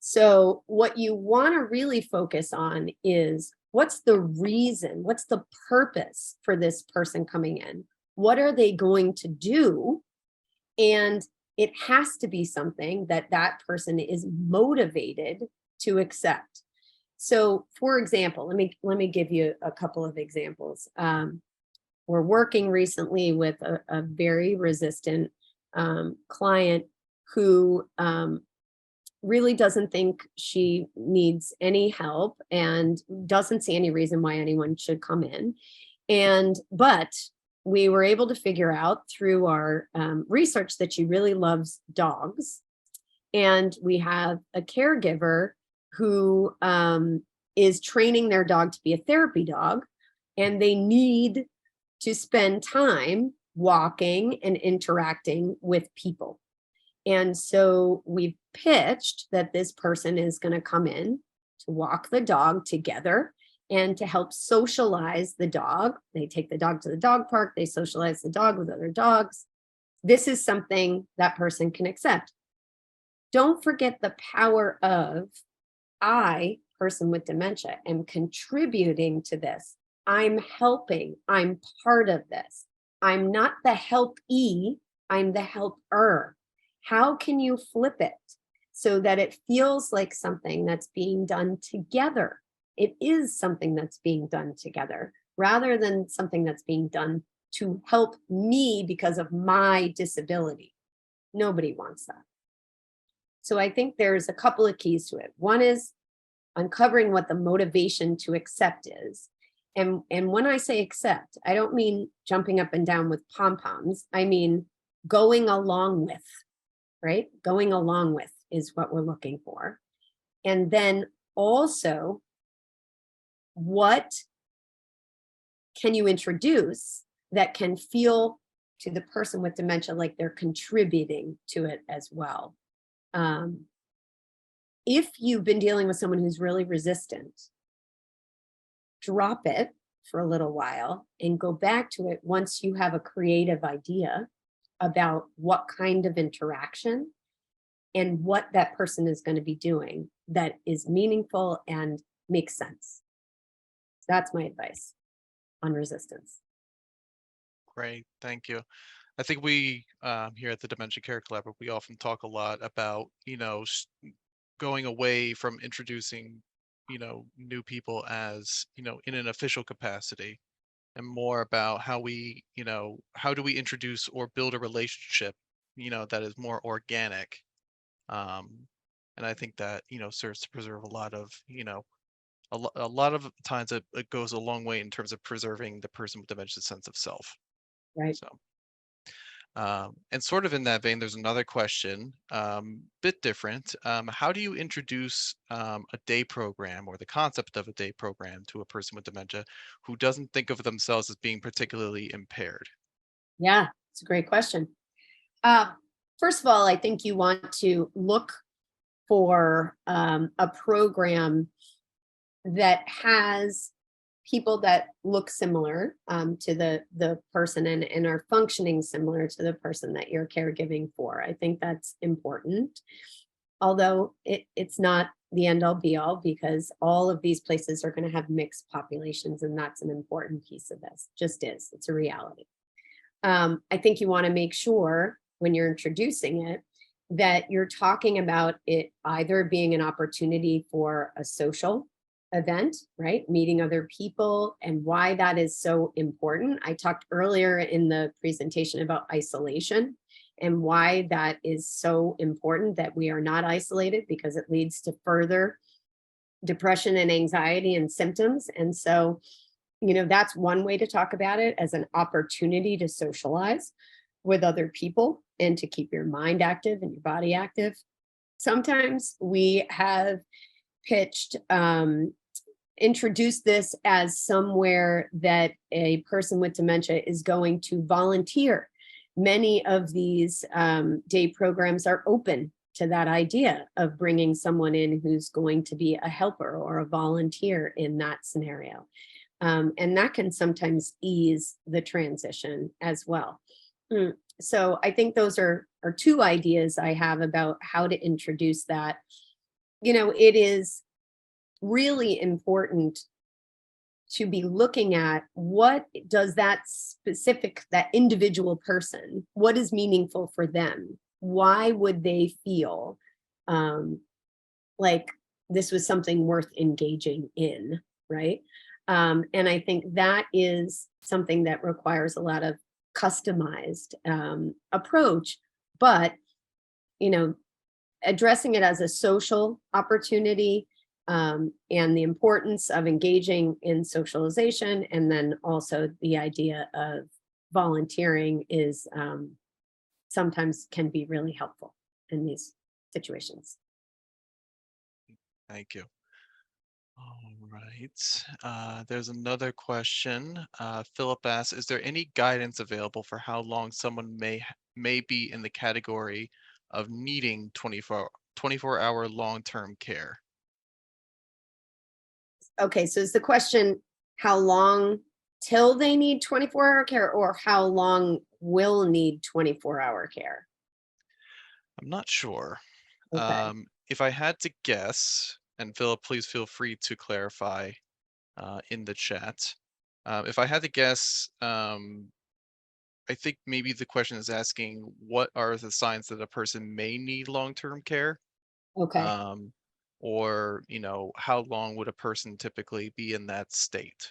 So what you want to really focus on is, what's the reason? What's the purpose for this person coming in? What are they going to do? And it has to be something that that person is motivated to accept. So, for example, let me give you a couple of examples. We're working recently with a very resistant client who really doesn't think she needs any help and doesn't see any reason why anyone should come in. But we were able to figure out through our research that she really loves dogs. And we have a caregiver who is training their dog to be a therapy dog, and they need to spend time walking and interacting with people. And so we've pitched that this person is going to come in to walk the dog together and to help socialize the dog. They take the dog to the dog park, they socialize the dog with other dogs. this is something that person can accept. Don't forget the power of I, person with dementia, am contributing to this. I'm helping. I'm part of this. I'm not the helpee, I'm the helper. How can you flip it so that it feels like something that's being done together? It is something that's being done together rather than something that's being done to help me because of my disability. Nobody wants that. So I think there's a couple of keys to it. One is uncovering what the motivation to accept is. And when I say accept, I don't mean jumping up and down with pom-poms. I mean going along with, right? Going along with is what we're looking for. And then also, what can you introduce that can feel to the person with dementia like they're contributing to it as well? If you've been dealing with someone who's really resistant, drop it for a little while and go back to it once you have a creative idea about what kind of interaction and what that person is going to be doing that is meaningful and makes sense. That's my advice on resistance. Great, thank you. I think we here at the Dementia Care Collaborative, we often talk a lot about, going away from introducing, new people as, in an official capacity, and more about how we, how do we introduce or build a relationship, that is more organic. Um, and I think that, serves to preserve a lot of, a lot of times it goes a long way in terms of preserving the person with dementia's sense of self. Right. So. And sort of in that vein, there's another question, bit different. How do you introduce a day program or the concept of a day program to a person with dementia who doesn't think of themselves as being particularly impaired? Yeah, it's a great question. Uh, First of all, I think you want to look for a program that has people that look similar to the person and are functioning similar to the person that you're caregiving for. I think that's important. Although it's not the end all be all, because all of these places are going to have mixed populations, and that's an important piece of this. Just is. It's a reality. I think you want to make sure when you're introducing it that you're talking about it either being an opportunity for a social event, right? Meeting other people and why that is so important. I talked earlier in the presentation about isolation and why that is so important that we are not isolated, because it leads to further depression and anxiety and symptoms. And so, that's one way to talk about it, as an opportunity to socialize with other people and to keep your mind active and your body active. Sometimes we have pitched, introduced this as somewhere that a person with dementia is going to volunteer. Many of these day programs are open to that idea of bringing someone in who's going to be a helper or a volunteer in that scenario. And that can sometimes ease the transition as well. So I think those are two ideas I have about how to introduce that. It is really important to be looking at what does that individual person, what is meaningful for them? Why would they feel like this was something worth engaging in, right? And I think that is something that requires a lot of customized approach, but addressing it as a social opportunity, and the importance of engaging in socialization, and then also the idea of volunteering is sometimes can be really helpful in these situations. Thank you. All right. There's another question. Philip asks, is there any guidance available for how long someone may be in the category of needing 24-hour long-term care? Okay, so is the question how long till they need 24-hour care, or how long will need 24-hour care? I'm not sure. Okay. If I had to guess, and Philip, please feel free to clarify in the chat. If I had to guess, I think maybe the question is asking what are the signs that a person may need long-term care, Okay. um, or how long would a person typically be in that state?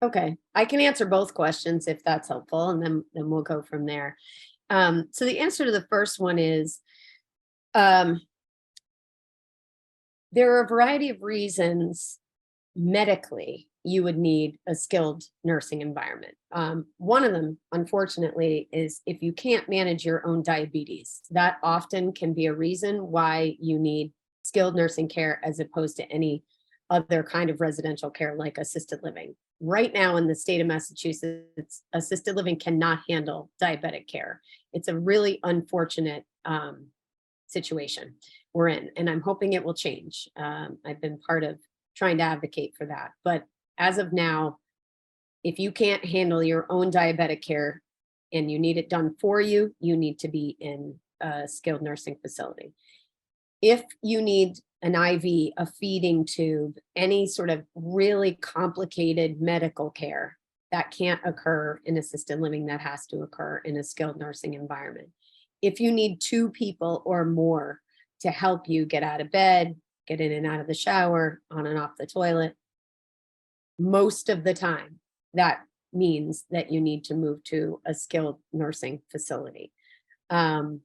Okay. I can answer both questions if that's helpful, and then we'll go from there. So the answer to the first one is, um, there are a variety of reasons medically you would need a skilled nursing environment. One of them, unfortunately, is if you can't manage your own diabetes. That often can be a reason why you need skilled nursing care as opposed to any other kind of residential care like assisted living. Right now in the state of Massachusetts, assisted living cannot handle diabetic care. It's a really unfortunate situation we're in, and I'm hoping it will change. I've been part of trying to advocate for that. But as of now, if you can't handle your own diabetic care and you need it done for you, you need to be in a skilled nursing facility. If you need an IV, a feeding tube, any sort of really complicated medical care, that can't occur in assisted living, that has to occur in a skilled nursing environment. If you need two people or more to help you get out of bed, get in and out of the shower, on and off the toilet, most of the time, that means that you need to move to a skilled nursing facility. Um,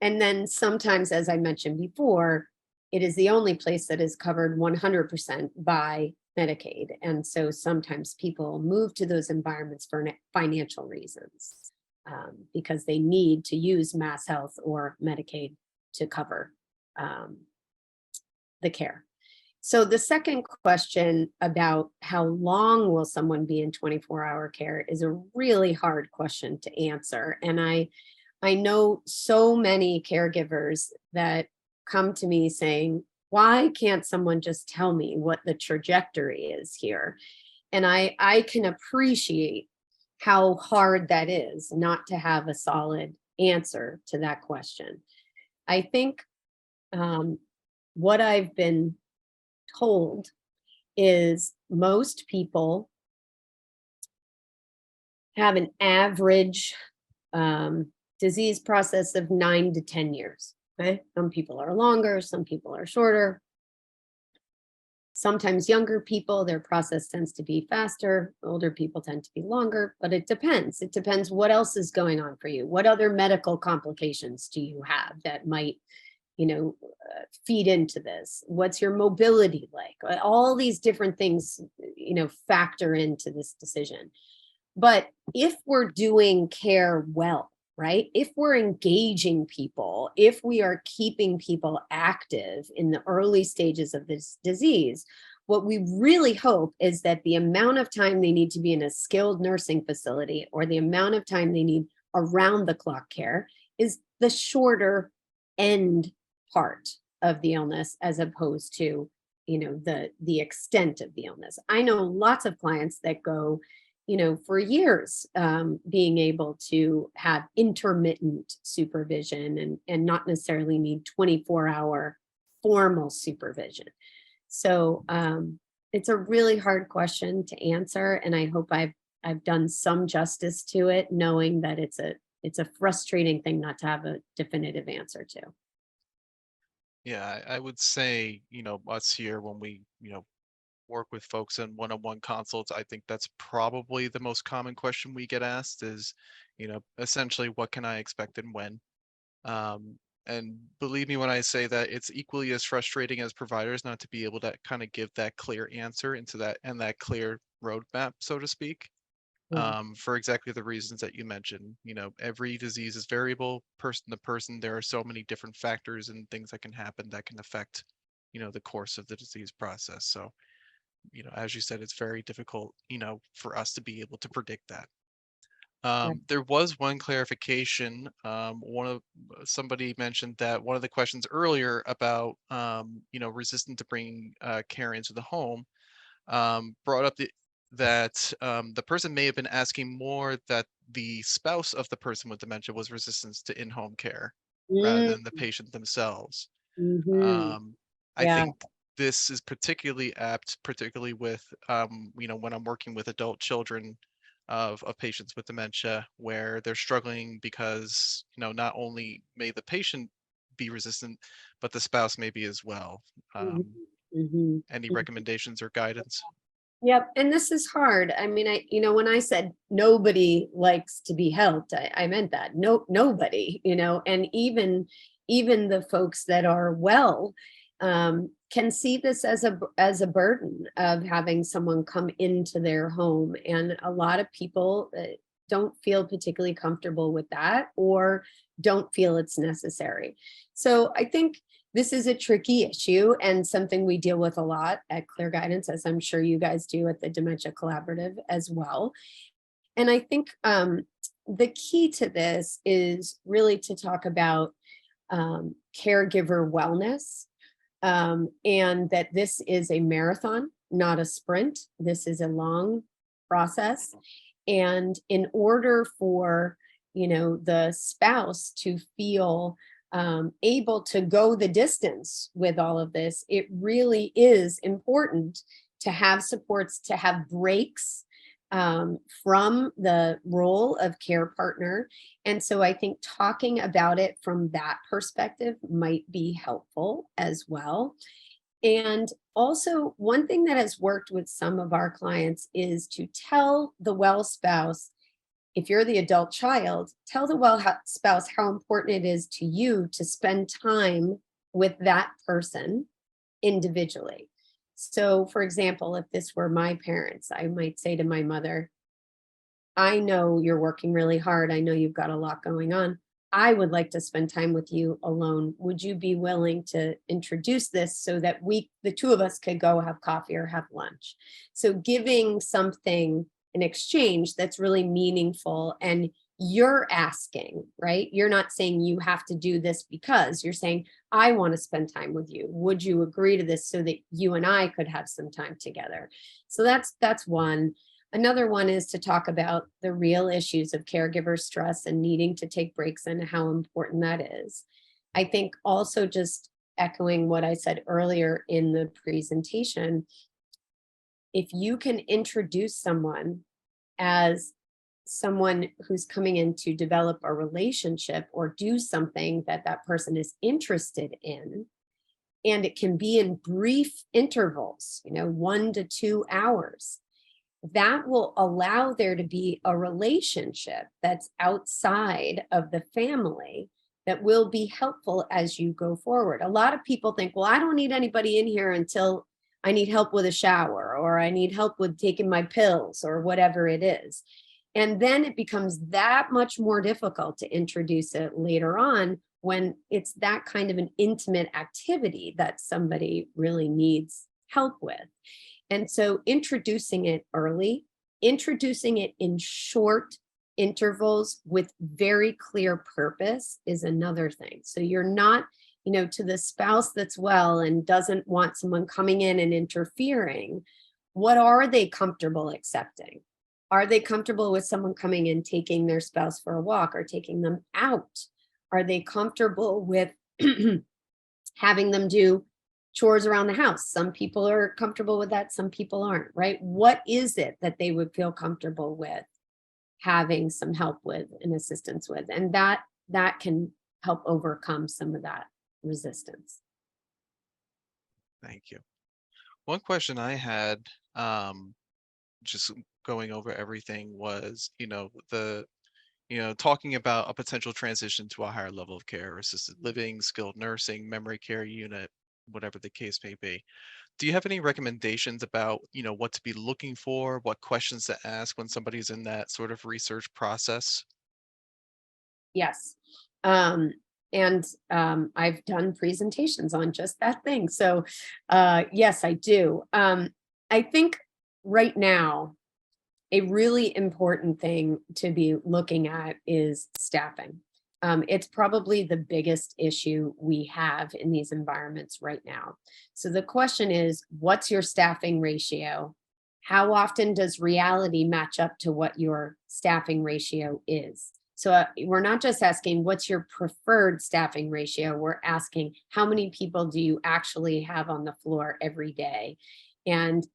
and then sometimes, as I mentioned before, it is the only place that is covered 100% by Medicaid. And so sometimes people move to those environments for financial reasons, because they need to use Mass Health or Medicaid to cover um, the care. So the second question about how long will someone be in 24-hour care is a really hard question to answer. And I know so many caregivers that come to me saying, why can't someone just tell me what the trajectory is here? And I can appreciate how hard that is not to have a solid answer to that question. I think um, what I've been told is most people have an average disease process of 9 to 10 years. Okay. Some people are longer, some people are shorter. Sometimes younger people, their process tends to be faster. Older people tend to be longer, but it depends. It depends what else is going on for you. What other medical complications do you have that might feed into this? What's your mobility like? All these different things factor into this decision. But if we're doing care well, right, if we're engaging people, if we are keeping people active in the early stages of this disease, what we really hope is that the amount of time they need to be in a skilled nursing facility or the amount of time they need around the clock care is the shorter end part of the illness, as opposed to the extent of the illness. I know lots of clients that go for years, being able to have intermittent supervision and not necessarily need 24-hour formal supervision. So it's a really hard question to answer, and I hope I've done some justice to it, knowing that it's a frustrating thing not to have a definitive answer to. Yeah, I would say, us here when we, work with folks in one-on-one consults, I think that's probably the most common question we get asked is, essentially, what can I expect and when? And believe me when I say that it's equally as frustrating as providers not to be able to kind of give that clear answer into that and that clear roadmap, so to speak, Yeah, for exactly the reasons that you mentioned. Every disease is variable, person to person. There are so many different factors and things that can happen that can affect, the course of the disease process. So, as you said, it's very difficult, for us to be able to predict that. right. There was one clarification. Somebody mentioned that one of the questions earlier about, resistant to bringing care into the home, brought up that the person may have been asking more that the spouse of the person with dementia was resistant to in-home care rather Mm, than the patient themselves. mhm. Um, I Yeah. think this is particularly apt, particularly with, when I'm working with adult children of patients with dementia, where they're struggling because, not only may the patient be resistant, but the spouse may be as well. Mhm, Um, mhm. any recommendations or guidance? Yep, and this is hard. I mean, when I said nobody likes to be helped, I meant that. No, nobody, and even the folks that are well can see this as a burden of having someone come into their home, and a lot of people don't feel particularly comfortable with that or don't feel it's necessary. So I think this is a tricky issue and something we deal with a lot at Clear Guidance, as I'm sure you guys do at the Dementia Collaborative as well. And I think the key to this is really to talk about caregiver wellness, and that this is a marathon, not a sprint. This is a long process. And in order for, the spouse to feel able to go the distance with all of this, it really is important to have supports, to have breaks from the role of care partner. And so I think talking about it from that perspective might be helpful as well. And also, one thing that has worked with some of our clients is to tell the well spouse, if you're the adult child, tell the spouse how important it is to you to spend time with that person individually. So, for example, if this were my parents, I might say to my mother, I know you're working really hard. I know you've got a lot going on. I would like to spend time with you alone. Would you be willing to introduce this so that the two of us, could go have coffee or have lunch? So giving something in exchange that's really meaningful, and you're asking, right? You're not saying you have to do this, because you're saying, I want to spend time with you. Would you agree to this so that you and I could have some time together? So that's one. Another one is to talk about the real issues of caregiver stress and needing to take breaks, and how important that is. I think also, just echoing what I said earlier in the presentation, if you can introduce someone as someone who's coming in to develop a relationship or do something that that person is interested in, and it can be in brief intervals, 1 to 2 hours, that will allow there to be a relationship that's outside of the family that will be helpful as you go forward. A lot of people think, well, I don't need anybody in here until I need help with a shower, or I need help with taking my pills, or whatever it is. And then it becomes that much more difficult to introduce it later on, when it's that kind of an intimate activity that somebody really needs help with. And so introducing it early, introducing it in short intervals with very clear purpose is another thing. So you're not, to the spouse that's well and doesn't want someone coming in and interfering, what are they comfortable accepting? Are they comfortable with someone coming in, taking their spouse for a walk or taking them out? Are they comfortable with having them do chores around the house? Some people are comfortable with that, some people aren't, right? What is it that they would feel comfortable with having some help with and assistance with? And that can help overcome some of that resistance. Thank you. One question I had, um, just going over everything was, talking about a potential transition to a higher level of care, assisted living, skilled nursing, memory care unit, whatever the case may be. Do you have any recommendations about, what to be looking for, what questions to ask when somebody's in that sort of research process? Yes. Um, and I've done presentations on just that thing. So yes, I do. I think right now, a really important thing to be looking at is staffing. It's probably the biggest issue we have in these environments right now. So the question is, what's your staffing ratio? How often does reality match up to what your staffing ratio is? So we're not just asking what's your preferred staffing ratio, we're asking how many people do you actually have on the floor every day? And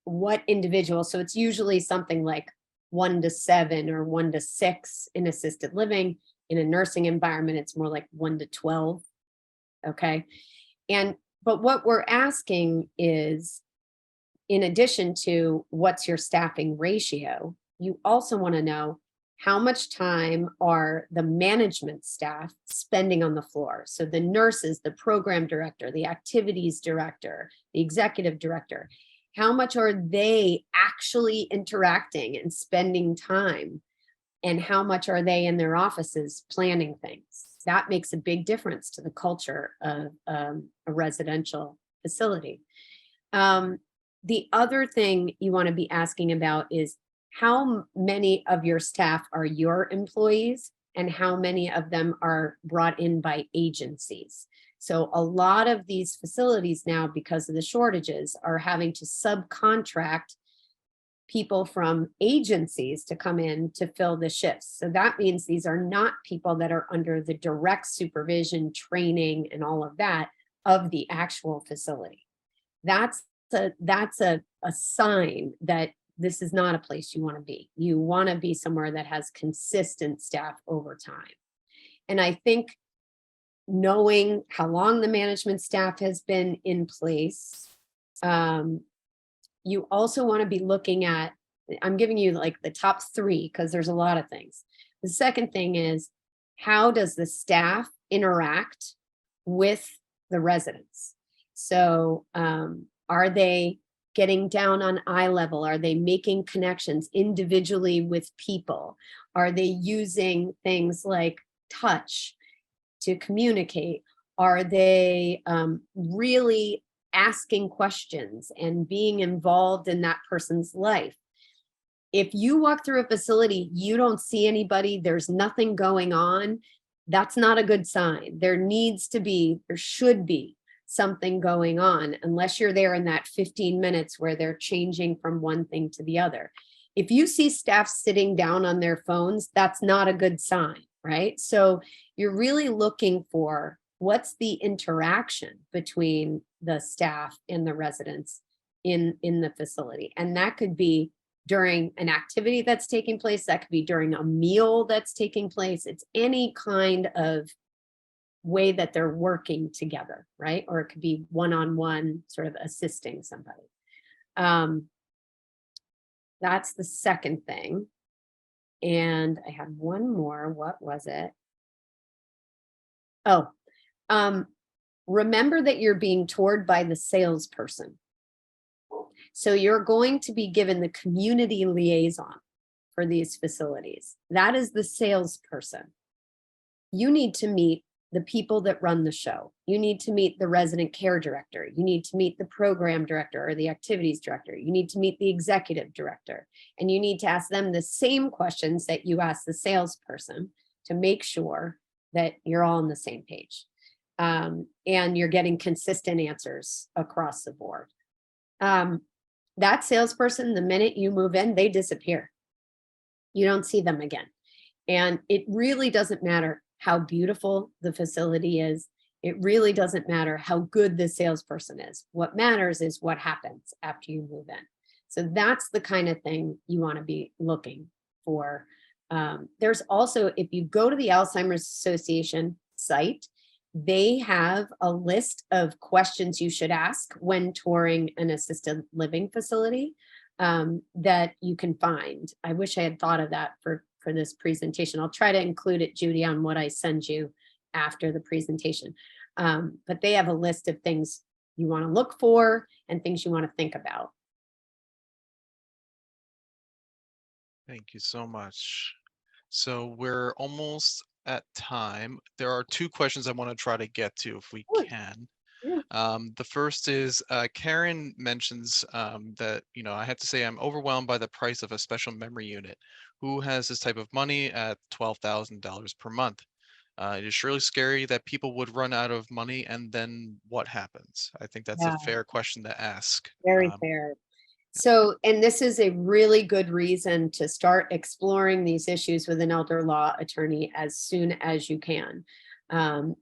what individual, so it's usually something like 1 to 7 or 1 to 6 in assisted living. In a nursing environment, it's more like 1 to 12. Okay. And, but what we're asking is, in addition to what's your staffing ratio, you also want to know how much time are the management staff spending on the floor? So the nurses, the program director, the activities director, the executive director, how much are they actually interacting and spending time? And how much are they in their offices planning things? That makes a big difference to the culture of a residential facility. The other thing you want to be asking about is how many of your staff are your employees and how many of them are brought in by agencies. So a lot of these facilities now, because of the shortages, are having to subcontract people from agencies to come in to fill the shifts. So that means these are not people that are under the direct supervision, training, and all of that of the actual facility. That's a sign that this is not a place you want to be. You want to be somewhere that has consistent staff over time. And I think knowing how long the management staff has been in place, you also want to be looking at, I'm giving you like the top three because there's a lot of things. The second thing is, how does the staff interact with the residents? So are they getting down on eye level? Are they making connections individually with people? Are they using things like touch to communicate? Are they really asking questions and being involved in that person's life? If you walk through a facility, you don't see anybody, there's nothing going on, that's not a good sign. There should be something going on, unless you're there in that 15 minutes where they're changing from one thing to the other. If you see staff sitting down on their phones, that's not a good sign, right? So you're really looking for what's the interaction between the staff and the residents in the facility. And that could be during an activity that's taking place, that could be during a meal that's taking place. It's any kind of way that they're working together, right? Or it could be one-on-one, sort of assisting somebody. That's the second thing. And I had one more. What was it? Oh, remember that you're being toured by the salesperson. So you're going to be given the community liaison for these facilities. That is the salesperson. You need to meet the people that run the show. You need to meet the resident care director. You need to meet the program director or the activities director. You need to meet the executive director. And you need to ask them the same questions that you ask the salesperson to make sure that you're all on the same page. And you're getting consistent answers across the board. That salesperson, the minute you move in, they disappear. You don't see them again. And it really doesn't matter how beautiful the facility is. It really doesn't matter how good the salesperson is. What matters is what happens after you move in. So that's the kind of thing you want to be looking for. There's also, if you go to the Alzheimer's Association site, they have a list of questions you should ask when touring an assisted living facility that you can find. I wish I had thought of that for this presentation. I'll try to include it, Judy, on what I send you after the presentation. But they have a list of things you want to look for and things you want to think about. Thank you so much. So we're almost at time. There are two questions I want to try to get to if we Sure. can. Yeah. The first is Karen mentions that, I have to say I'm overwhelmed by the price of a special memory unit. Who has this type of money at $12,000 per month? It is surely scary that people would run out of money, and then what happens? I think that's a Yeah, fair question to ask. very fair. So, and this is a really good reason to start exploring these issues with an elder law attorney as soon as you can,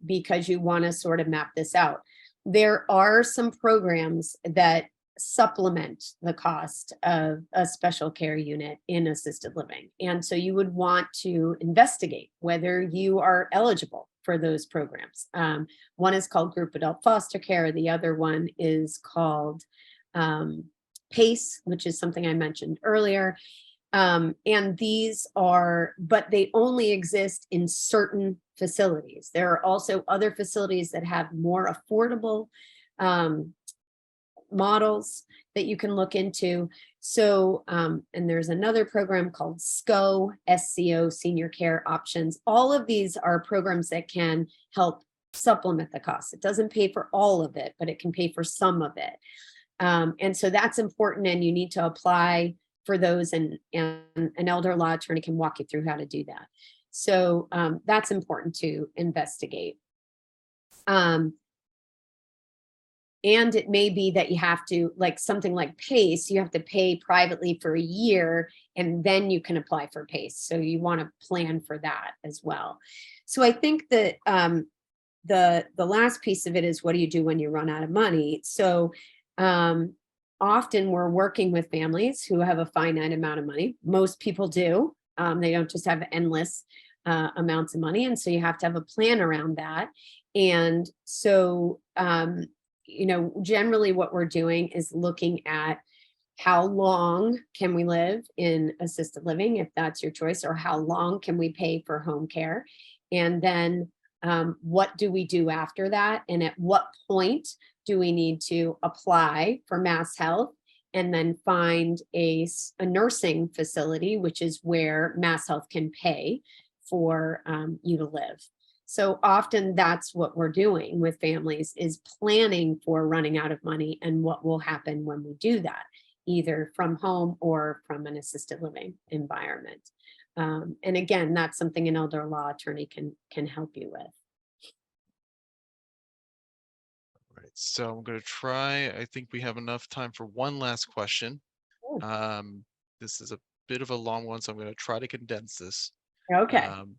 because you want to sort of map this out. There are some programs that supplement the cost of a special care unit in assisted living. And so you would want to investigate whether you are eligible for those programs. One is called group adult foster care. The other one is called um, PACE, which is something I mentioned earlier. And these are, but they only exist in certain facilities. There are also other facilities that have more affordable models that you can look into. So, and there's another program called SCO, Senior Care Options. All of these are programs that can help supplement the cost. It doesn't pay for all of it, but it can pay for some of it. And so that's important, and you need to apply for those, and an elder law attorney can walk you through how to do that. So that's important to investigate. And it may be that you have to, like something like PACE, you have to pay privately for a year, and then you can apply for PACE. So you want to plan for that as well. So I think that the last piece of it is, what do you do when you run out of money? So often we're working with families who have a finite amount of money. Most people do. They don't just have endless amounts of money. And so you have to have a plan around that. And so, generally what we're doing is looking at how long can we live in assisted living, if that's your choice, or how long can we pay for home care? And then what do we do after that? And at what point do we need to apply for Mass Health and then find a nursing facility, which is where Mass Health can pay for you to live? So often that's what we're doing with families, is planning for running out of money and what will happen when we do that, either from home or from an assisted living environment. And again, that's something an elder law attorney can help you with. Right. So I'm going to try. I think we have enough time for one last question. Ooh, This is a bit of a long one, so I'm going to try to condense this. okay. Um,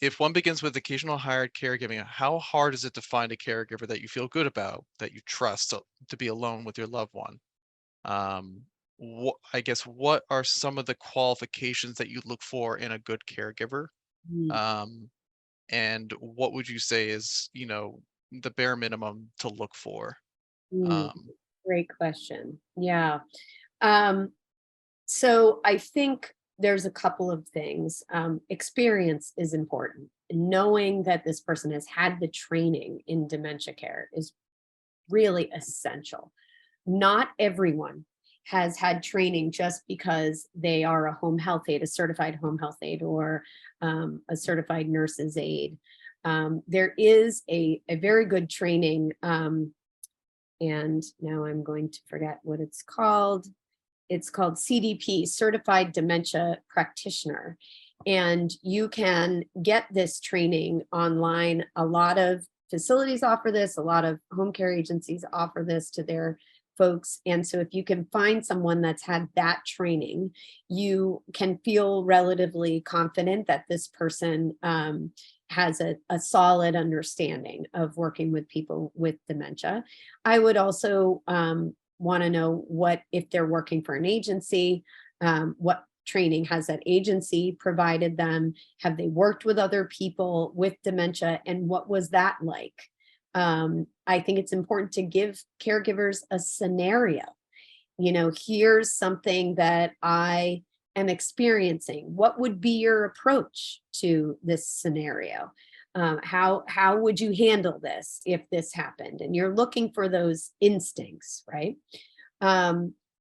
if one begins with occasional hired caregiving, how hard is it to find a caregiver that you feel good about, that you trust to be alone with your loved one? I guess, what are some of the qualifications that you look for in a good caregiver? Mm, Um, and what would you say is, the bare minimum to look for? mm, Um, Great question. Yeah. Um, So I think there's a couple of things. Experience is important. Knowing that this person has had the training in dementia care is really essential. Not everyone has had training just because they are a home health aide, a certified home health aide, or a certified nurse's aide. There is a very good training, and now I'm going to forget what it's called. It's called CDP, Certified Dementia Practitioner. And you can get this training online. A lot of facilities offer this, a lot of home care agencies offer this to their folks. And so if you can find someone that's had that training, you can feel relatively confident that this person has a solid understanding of working with people with dementia. I would also want to know what, if they're working for an agency, what training has that agency provided them? Have they worked with other people with dementia, and what was that like? I think it's important to give caregivers a scenario. Here's something that I am experiencing. What would be your approach to this scenario? How would you handle this if this happened? And you're looking for those instincts, right?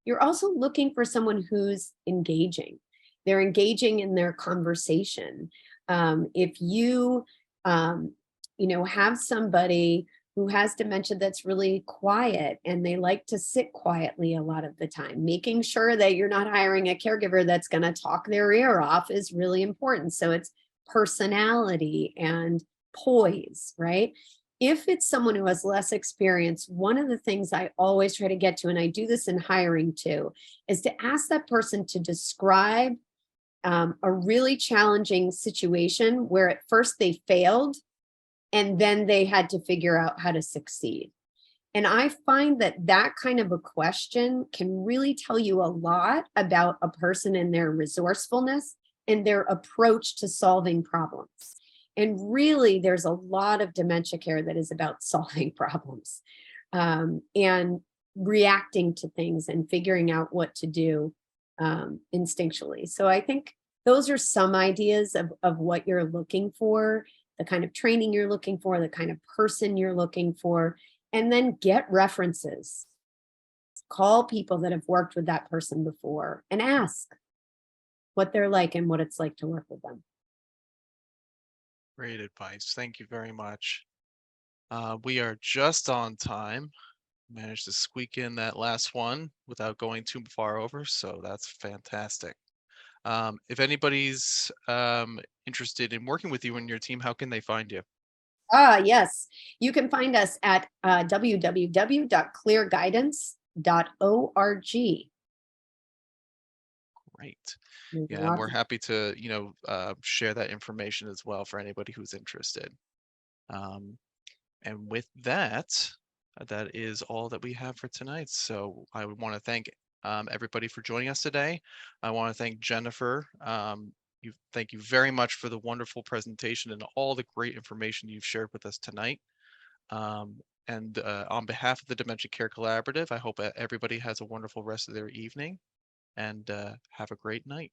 You're also looking for someone who's engaging. They're engaging in their conversation. If you, have somebody who has dementia that's really quiet and they like to sit quietly a lot of the time, making sure that you're not hiring a caregiver that's going to talk their ear off is really important. So it's personality and poise, right? If it's someone who has less experience, one of the things I always try to get to, and I do this in hiring too, is to ask that person to describe a really challenging situation where at first they failed and then they had to figure out how to succeed. And I find that that kind of a question can really tell you a lot about a person and their resourcefulness and their approach to solving problems. And really, there's a lot of dementia care that is about solving problems and reacting to things and figuring out what to do instinctually. So I think those are some ideas of what you're looking for, the kind of training you're looking for, the kind of person you're looking for, and then get references. Call people that have worked with that person before and ask what they're like and what it's like to work with them. Great advice. Thank you very much. We are just on time. Managed to squeak in that last one without going too far over, so that's fantastic. If anybody's interested in working with you and your team, how can they find you? Yes. You can find us at www.clearguidance.org. Great. You're Yeah, and we're welcome. happy to, share that information as well for anybody who's interested. Um, and with that, that is all that we have for tonight. So I would want to thank everybody for joining us today. I want to thank Jennifer. Thank you very much for the wonderful presentation and all the great information you've shared with us tonight. And on behalf of the Dementia Care Collaborative, I hope everybody has a wonderful rest of their evening and have a great night.